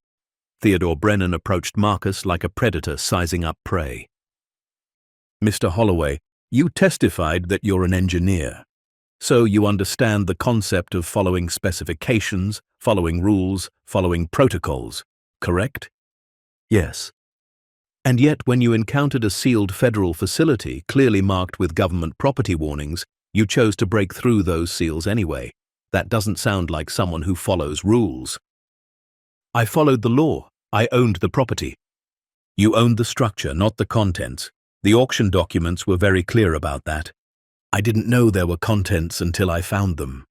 Theodore Brennan approached Marcus like a predator sizing up prey. "Mr. Holloway, you testified that you're an engineer, so you understand the concept of following specifications, following rules, following protocols, correct?" "Yes." "And yet when you encountered a sealed federal facility clearly marked with government property warnings, you chose to break through those seals anyway. That doesn't sound like someone who follows rules." "I followed the law. I owned the property." "You owned the structure, not the contents. The auction documents were very clear about that. I didn't know there were contents until I found them.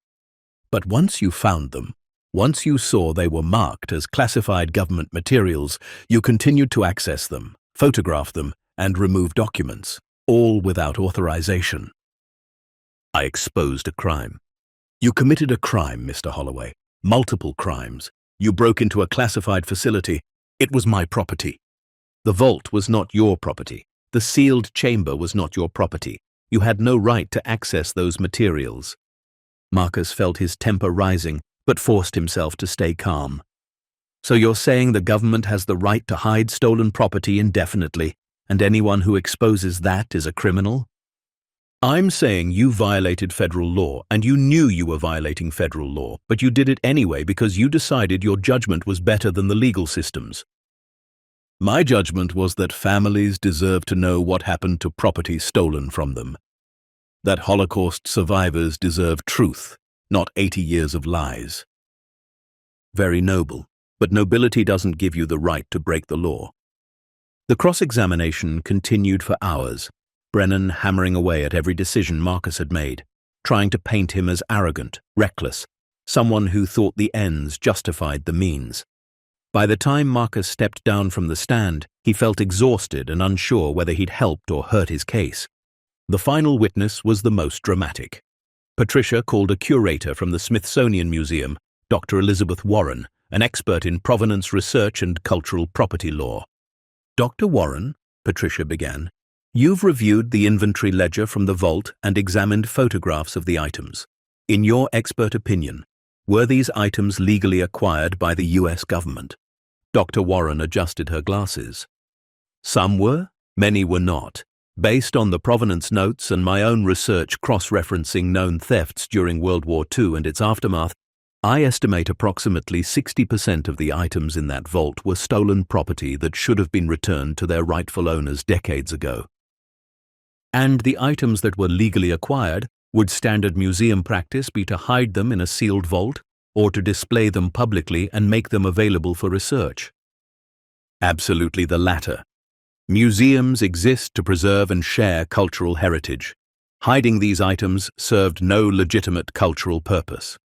But once you found them, once you saw they were marked as classified government materials, you continued to access them, photograph them, and remove documents, all without authorization. I exposed a crime. You committed a crime, Mr. Holloway. Multiple crimes. You broke into a classified facility. It was my property. The vault was not your property. The sealed chamber was not your property. You had no right to access those materials. Marcus felt his temper rising, but forced himself to stay calm. So you're saying the government has the right to hide stolen property indefinitely, and anyone who exposes that is a criminal? I'm saying you violated federal law, and you knew you were violating federal law, but you did it anyway because you decided your judgment was better than the legal systems. My judgment was that families deserve to know what happened to property stolen from them. That Holocaust survivors deserve truth, not 80 years of lies. Very noble, but nobility doesn't give you the right to break the law. The cross-examination continued for hours, Brennan hammering away at every decision Marcus had made, trying to paint him as arrogant, reckless, someone who thought the ends justified the means. By the time Marcus stepped down from the stand, he felt exhausted and unsure whether he'd helped or hurt his case. The final witness was the most dramatic. Patricia called a curator from the Smithsonian Museum, Dr. Elizabeth Warren, an expert in provenance research and cultural property law. Dr. Warren, Patricia began, you've reviewed the inventory ledger from the vault and examined photographs of the items. In your expert opinion, were these items legally acquired by the U.S. government? Dr. Warren adjusted her glasses. Some were, many were not. Based on the provenance notes and my own research cross-referencing known thefts during World War II and its aftermath, I estimate approximately 60% of the items in that vault were stolen property that should have been returned to their rightful owners decades ago. And the items that were legally acquired, would standard museum practice be to hide them in a sealed vault or to display them publicly and make them available for research? Absolutely the latter. Museums exist to preserve and share cultural heritage. Hiding these items served no legitimate cultural purpose.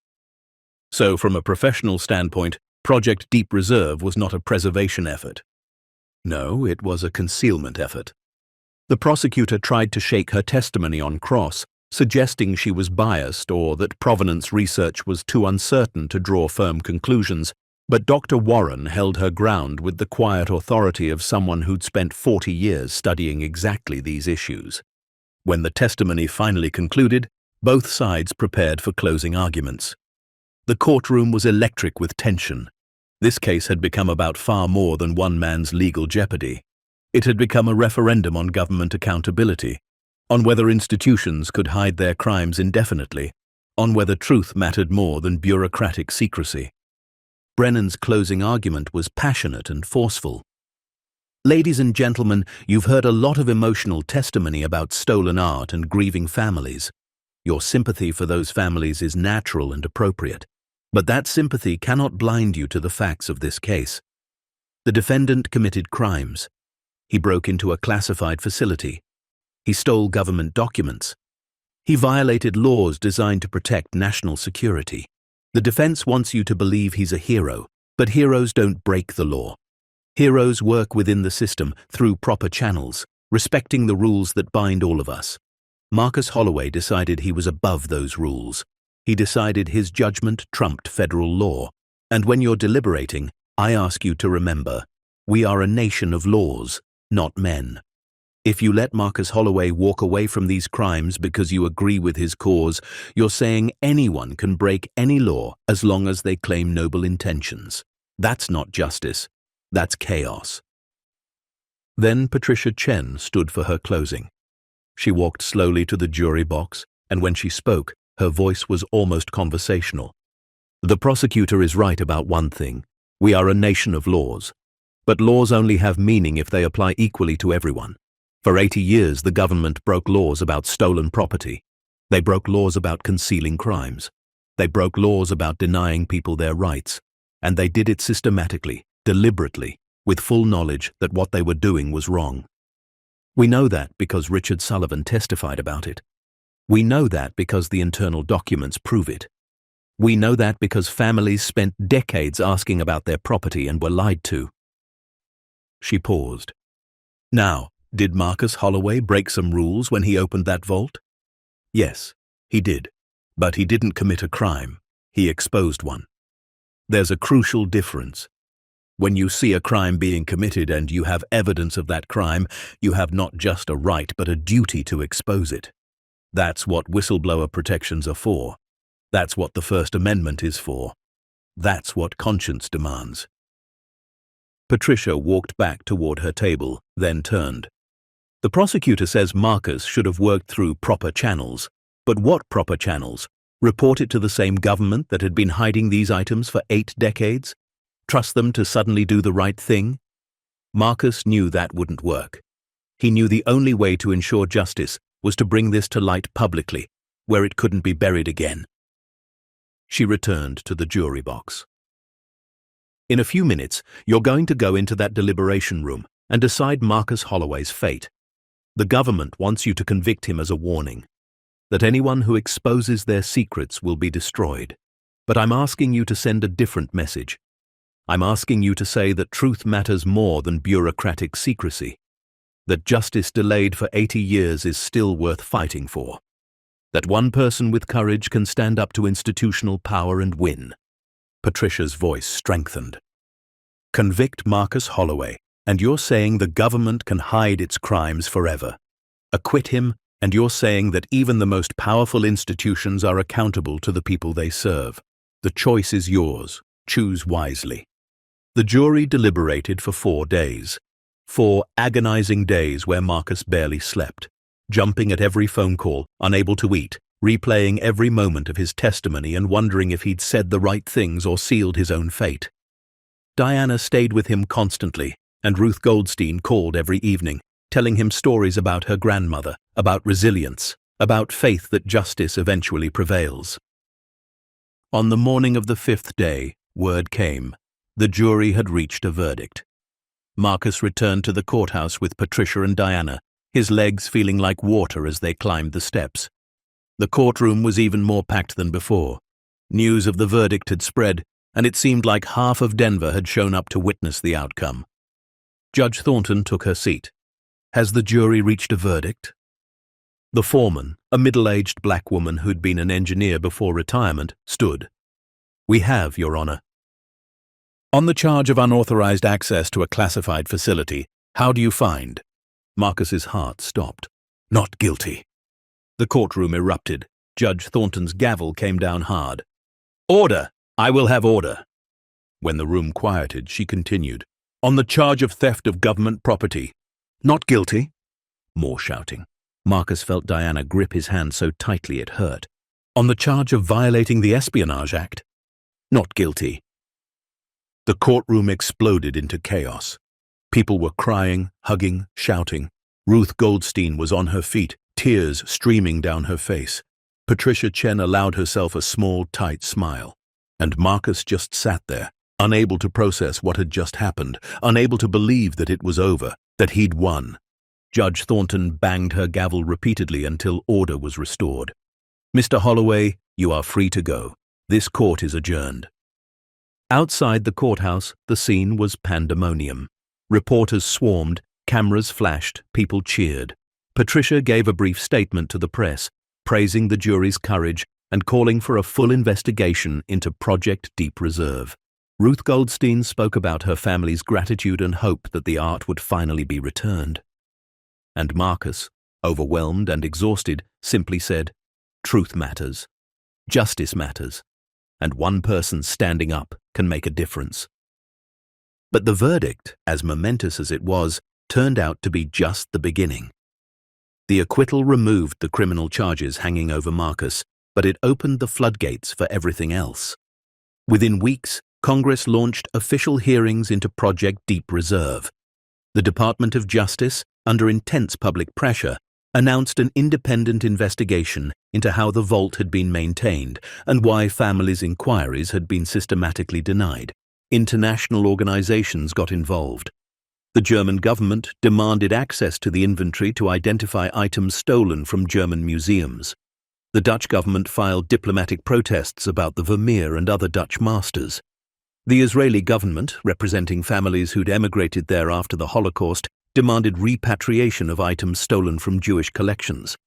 So from a professional standpoint, Project Deep Reserve was not a preservation effort. No, it was a concealment effort. The prosecutor tried to shake her testimony on cross, suggesting she was biased or that provenance research was too uncertain to draw firm conclusions, but Dr. Warren held her ground with the quiet authority of someone who'd spent 40 years studying exactly these issues. When the testimony finally concluded, both sides prepared for closing arguments. The courtroom was electric with tension. This case had become about far more than one man's legal jeopardy. It had become a referendum on government accountability, on whether institutions could hide their crimes indefinitely, on whether truth mattered more than bureaucratic secrecy. Brennan's closing argument was passionate and forceful. Ladies and gentlemen, you've heard a lot of emotional testimony about stolen art and grieving families. Your sympathy for those families is natural and appropriate, but that sympathy cannot blind you to the facts of this case. The defendant committed crimes. He broke into a classified facility. He stole government documents. He violated laws designed to protect national security. The defense wants you to believe he's a hero, but heroes don't break the law. Heroes work within the system through proper channels, respecting the rules that bind all of us. Marcus Holloway decided he was above those rules. He decided his judgment trumped federal law. And when you're deliberating, I ask you to remember, we are a nation of laws, not men. If you let Marcus Holloway walk away from these crimes because you agree with his cause, you're saying anyone can break any law as long as they claim noble intentions. That's not justice. That's chaos. Then Patricia Chen stood for her closing. She walked slowly to the jury box, and when she spoke, her voice was almost conversational. The prosecutor is right about one thing. We are a nation of laws. But laws only have meaning if they apply equally to everyone. For 80 years, the government broke laws about stolen property. They broke laws about concealing crimes. They broke laws about denying people their rights. And they did it systematically, deliberately, with full knowledge that what they were doing was wrong. We know that because Richard Sullivan testified about it. We know that because the internal documents prove it. We know that because families spent decades asking about their property and were lied to. She paused. Now, did Marcus Holloway break some rules when he opened that vault? Yes, he did. But he didn't commit a crime. He exposed one. There's a crucial difference. When you see a crime being committed and you have evidence of that crime, you have not just a right but a duty to expose it. That's what whistleblower protections are for. That's what the First Amendment is for. That's what conscience demands. Patricia walked back toward her table, then turned. The prosecutor says Marcus should have worked through proper channels. But what proper channels? Report it to the same government that had been hiding these items for 8 decades? Trust them to suddenly do the right thing? Marcus knew that wouldn't work. He knew the only way to ensure justice was to bring this to light publicly, where it couldn't be buried again. She returned to the jury box. In a few minutes, you're going to go into that deliberation room and decide Marcus Holloway's fate. The government wants you to convict him as a warning, that anyone who exposes their secrets will be destroyed. But I'm asking you to send a different message. I'm asking you to say that truth matters more than bureaucratic secrecy, that justice delayed for 80 years is still worth fighting for, that one person with courage can stand up to institutional power and win. Patricia's voice strengthened. Convict Marcus Holloway, and you're saying the government can hide its crimes forever. Acquit him, and you're saying that even the most powerful institutions are accountable to the people they serve. The choice is yours. Choose wisely. The jury deliberated for 4 days. 4 agonizing days where Marcus barely slept, jumping at every phone call, unable to eat, replaying every moment of his testimony and wondering if he'd said the right things or sealed his own fate. Diana stayed with him constantly, and Ruth Goldstein called every evening, telling him stories about her grandmother, about resilience, about faith that justice eventually prevails. On the morning of the 5th day, word came. The jury had reached a verdict. Marcus returned to the courthouse with Patricia and Diana, his legs feeling like water as they climbed the steps. The courtroom was even more packed than before. News of the verdict had spread, and it seemed like half of Denver had shown up to witness the outcome. Judge Thornton took her seat. Has the jury reached a verdict? The foreman, a middle-aged black woman who'd been an engineer before retirement, stood. We have, Your Honor. On the charge of unauthorized access to a classified facility, how do you find? Marcus's heart stopped. Not guilty. The courtroom erupted. Judge Thornton's gavel came down hard. Order! I will have order. When the room quieted, she continued. On the charge of theft of government property. Not guilty. More shouting. Marcus felt Diana grip his hand so tightly it hurt. On the charge of violating the Espionage Act. Not guilty. The courtroom exploded into chaos. People were crying, hugging, shouting. Ruth Goldstein was on her feet, tears streaming down her face. Patricia Chen allowed herself a small, tight smile. And Marcus just sat there, unable to process what had just happened, unable to believe that it was over, that he'd won. Judge Thornton banged her gavel repeatedly until order was restored. Mr. Holloway, you are free to go. This court is adjourned. Outside the courthouse, the scene was pandemonium. Reporters swarmed, cameras flashed, people cheered. Patricia gave a brief statement to the press, praising the jury's courage and calling for a full investigation into Project Deep Reserve. Ruth Goldstein spoke about her family's gratitude and hope that the art would finally be returned. And Marcus, overwhelmed and exhausted, simply said, Truth matters. Justice matters. And one person standing up can make a difference. But the verdict, as momentous as it was, turned out to be just the beginning. The acquittal removed the criminal charges hanging over Marcus, but it opened the floodgates for everything else. Within weeks, Congress launched official hearings into Project Deep Reserve. The Department of Justice, under intense public pressure, announced an independent investigation into how the vault had been maintained and why families' inquiries had been systematically denied. International organizations got involved. The German government demanded access to the inventory to identify items stolen from German museums. The Dutch government filed diplomatic protests about the Vermeer and other Dutch masters. The Israeli government, representing families who'd emigrated there after the Holocaust, demanded repatriation of items stolen from Jewish collections.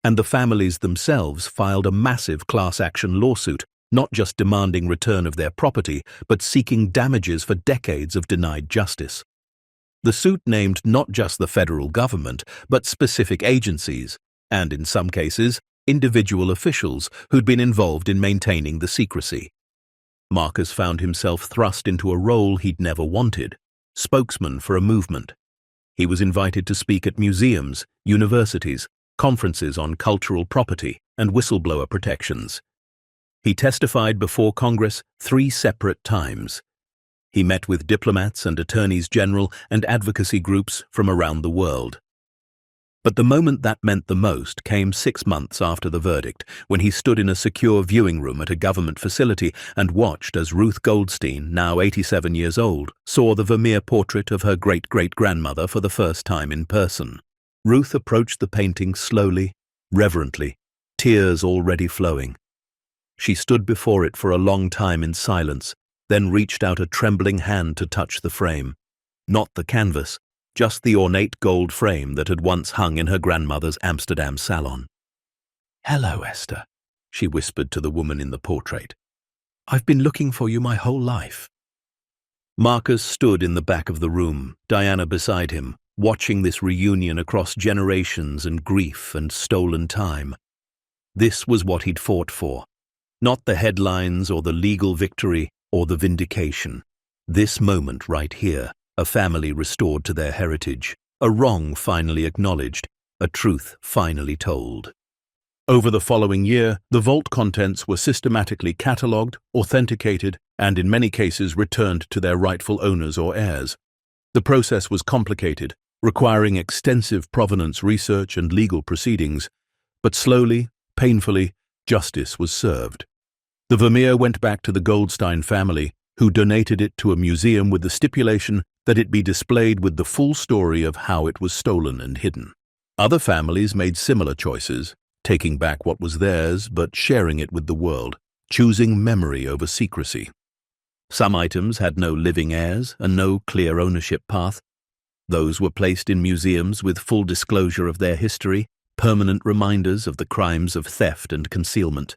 And the families themselves filed a massive class-action lawsuit, not just demanding return of their property, but seeking damages for decades of denied justice. The suit named not just the federal government, but specific agencies, and in some cases, individual officials who'd been involved in maintaining the secrecy. Marcus found himself thrust into a role he'd never wanted, spokesman for a movement. He was invited to speak at museums, universities, conferences on cultural property and whistleblower protections. He testified before Congress 3 separate times. He met with diplomats and attorneys general and advocacy groups from around the world. But the moment that meant the most came 6 months after the verdict, when he stood in a secure viewing room at a government facility and watched as Ruth Goldstein, now 87 years old, saw the Vermeer portrait of her great-great-grandmother for the first time in person. Ruth approached the painting slowly, reverently, tears already flowing. She stood before it for a long time in silence, then reached out a trembling hand to touch the frame. Not the canvas, just the ornate gold frame that had once hung in her grandmother's Amsterdam salon. "Hello, Esther," she whispered to the woman in the portrait. "I've been looking for you my whole life." Marcus stood in the back of the room, Diana beside him, watching this reunion across generations and grief and stolen time. This was what he'd fought for. Not the headlines or the legal victory or the vindication. This moment right here, a family restored to their heritage, a wrong finally acknowledged, a truth finally told. Over the following year, the vault contents were systematically catalogued, authenticated, and in many cases returned to their rightful owners or heirs. The process was complicated, requiring extensive provenance research and legal proceedings, but slowly, painfully, justice was served. The Vermeer went back to the Goldstein family, who donated it to a museum with the stipulation that it be displayed with the full story of how it was stolen and hidden. Other families made similar choices, taking back what was theirs but sharing it with the world, choosing memory over secrecy. Some items had no living heirs and no clear ownership path. Those were placed in museums with full disclosure of their history, permanent reminders of the crimes of theft and concealment.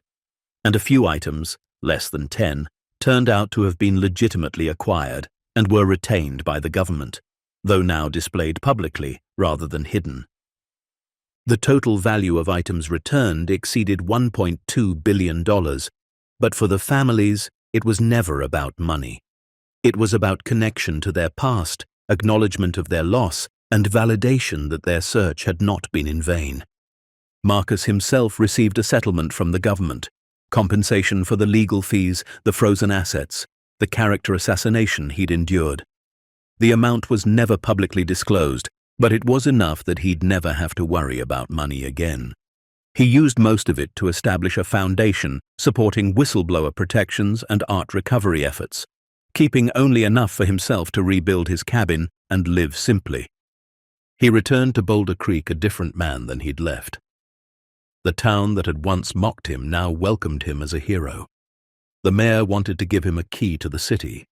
And a few items, less than 10, turned out to have been legitimately acquired and were retained by the government, though now displayed publicly rather than hidden. The total value of items returned exceeded $1.2 billion, but for the families, it was never about money. It was about connection to their past, acknowledgement of their loss, and validation that their search had not been in vain. Marcus himself received a settlement from the government, compensation for the legal fees, the frozen assets, the character assassination he'd endured. The amount was never publicly disclosed, but it was enough that he'd never have to worry about money again. He used most of it to establish a foundation supporting whistleblower protections and art recovery efforts, keeping only enough for himself to rebuild his cabin and live simply. He returned to Boulder Creek a different man than he'd left. The town that had once mocked him now welcomed him as a hero. The mayor wanted to give him a key to the city.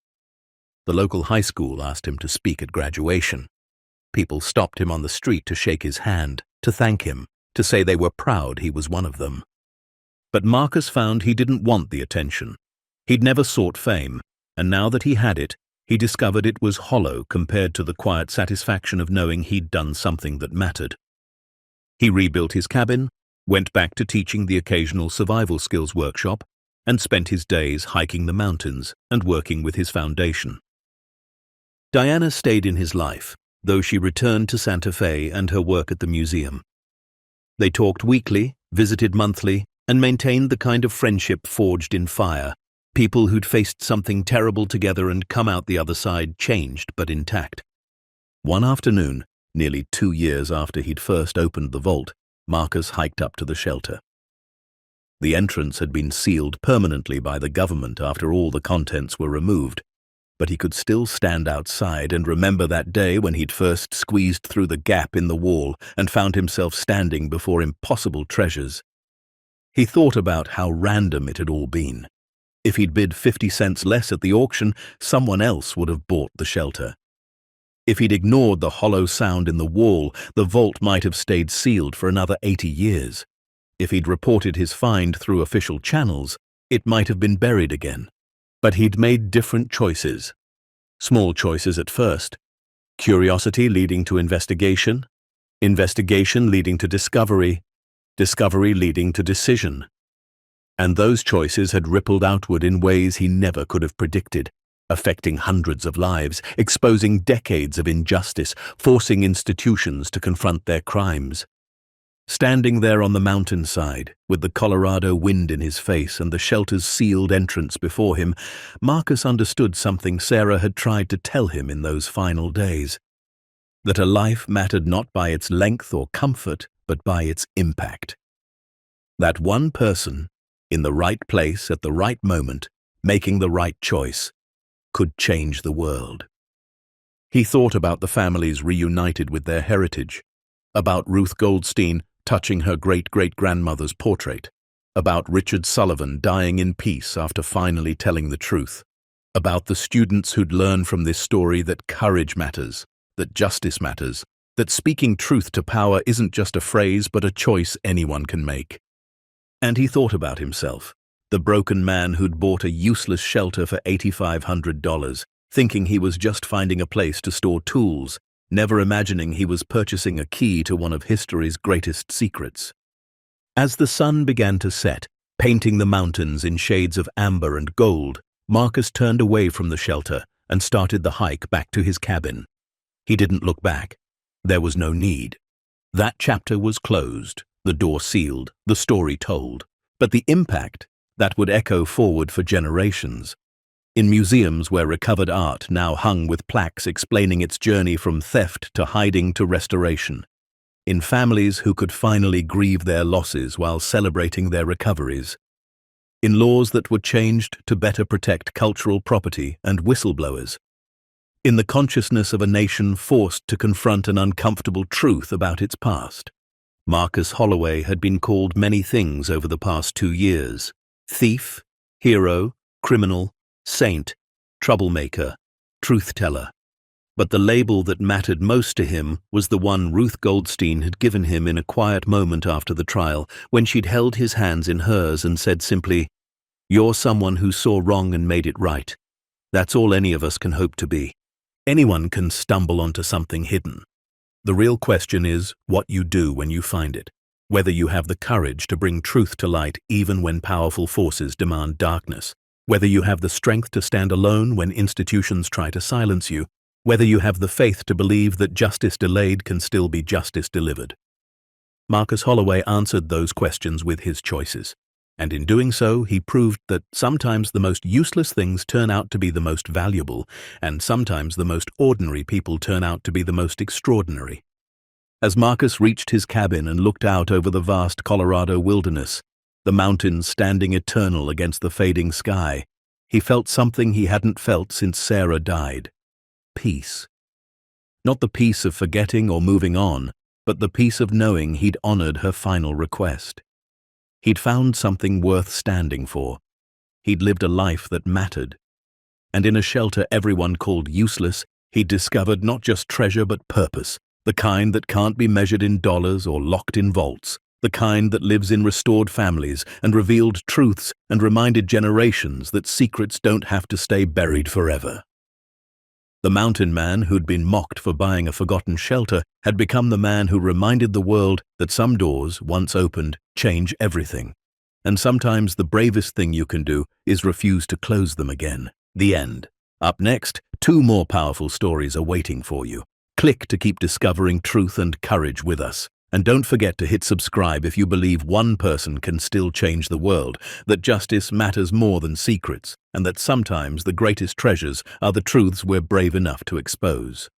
The local high school asked him to speak at graduation. People stopped him on the street to shake his hand, to thank him, to say they were proud he was one of them. But Marcus found he didn't want the attention. He'd never sought fame, and now that he had it, he discovered it was hollow compared to the quiet satisfaction of knowing he'd done something that mattered. He rebuilt his cabin, went back to teaching the occasional survival skills workshop, and spent his days hiking the mountains and working with his foundation. Diana stayed in his life, though she returned to Santa Fe and her work at the museum. They talked weekly, visited monthly, and maintained the kind of friendship forged in fire, people who'd faced something terrible together and come out the other side changed but intact. One afternoon, nearly 2 years after he'd first opened the vault, Marcus hiked up to the shelter. The entrance had been sealed permanently by the government after all the contents were removed, but he could still stand outside and remember that day when he'd first squeezed through the gap in the wall and found himself standing before impossible treasures. He thought about how random it had all been. If he'd bid 50 cents less at the auction, someone else would have bought the shelter. If he'd ignored the hollow sound in the wall, the vault might have stayed sealed for another 80 years. If he'd reported his find through official channels, it might have been buried again. But he'd made different choices. Small choices at first. Curiosity leading to investigation, investigation leading to discovery, discovery leading to decision. And those choices had rippled outward in ways he never could have predicted, affecting hundreds of lives, exposing decades of injustice, forcing institutions to confront their crimes. Standing there on the mountainside, with the Colorado wind in his face and the shelter's sealed entrance before him, Marcus understood something Sarah had tried to tell him in those final days. That a life mattered not by its length or comfort, but by its impact. That one person, in the right place at the right moment, making the right choice, could change the world. He thought about the families reunited with their heritage, about Ruth Goldstein touching her great-great-grandmother's portrait, about Richard Sullivan dying in peace after finally telling the truth, about the students who'd learned from this story that courage matters, that justice matters, that speaking truth to power isn't just a phrase but a choice anyone can make. And he thought about himself, the broken man who'd bought a useless shelter for $8,500, thinking he was just finding a place to store tools, never imagining he was purchasing a key to one of history's greatest secrets. As the sun began to set, painting the mountains in shades of amber and gold, Marcus turned away from the shelter and started the hike back to his cabin. He didn't look back. There was no need. That chapter was closed, the door sealed, the story told. But the impact, that would echo forward for generations. In museums where recovered art now hung with plaques explaining its journey from theft to hiding to restoration. In families who could finally grieve their losses while celebrating their recoveries. In laws that were changed to better protect cultural property and whistleblowers. In the consciousness of a nation forced to confront an uncomfortable truth about its past. Marcus Holloway had been called many things over the past 2 years. Thief, hero, criminal, saint, troublemaker, truth-teller. But the label that mattered most to him was the one Ruth Goldstein had given him in a quiet moment after the trial, when she'd held his hands in hers and said simply, "You're someone who saw wrong and made it right. That's all any of us can hope to be. Anyone can stumble onto something hidden. The real question is what you do when you find it, whether you have the courage to bring truth to light even when powerful forces demand darkness, whether you have the strength to stand alone when institutions try to silence you, whether you have the faith to believe that justice delayed can still be justice delivered." Marcus Holloway answered those questions with his choices, and in doing so he proved that sometimes the most useless things turn out to be the most valuable, and sometimes the most ordinary people turn out to be the most extraordinary. As Marcus reached his cabin and looked out over the vast Colorado wilderness, the mountains standing eternal against the fading sky, he felt something he hadn't felt since Sarah died. Peace. Not the peace of forgetting or moving on, but the peace of knowing he'd honored her final request. He'd found something worth standing for. He'd lived a life that mattered. And in a shelter everyone called useless, he'd discovered not just treasure but purpose, the kind that can't be measured in dollars or locked in vaults, the kind that lives in restored families and revealed truths and reminded generations that secrets don't have to stay buried forever. The mountain man who'd been mocked for buying a forgotten shelter had become the man who reminded the world that some doors, once opened, change everything. And sometimes the bravest thing you can do is refuse to close them again. The end. Up next, 2 more powerful stories are waiting for you. Click to keep discovering truth and courage with us. And don't forget to hit subscribe if you believe one person can still change the world, that justice matters more than secrets, and that sometimes the greatest treasures are the truths we're brave enough to expose.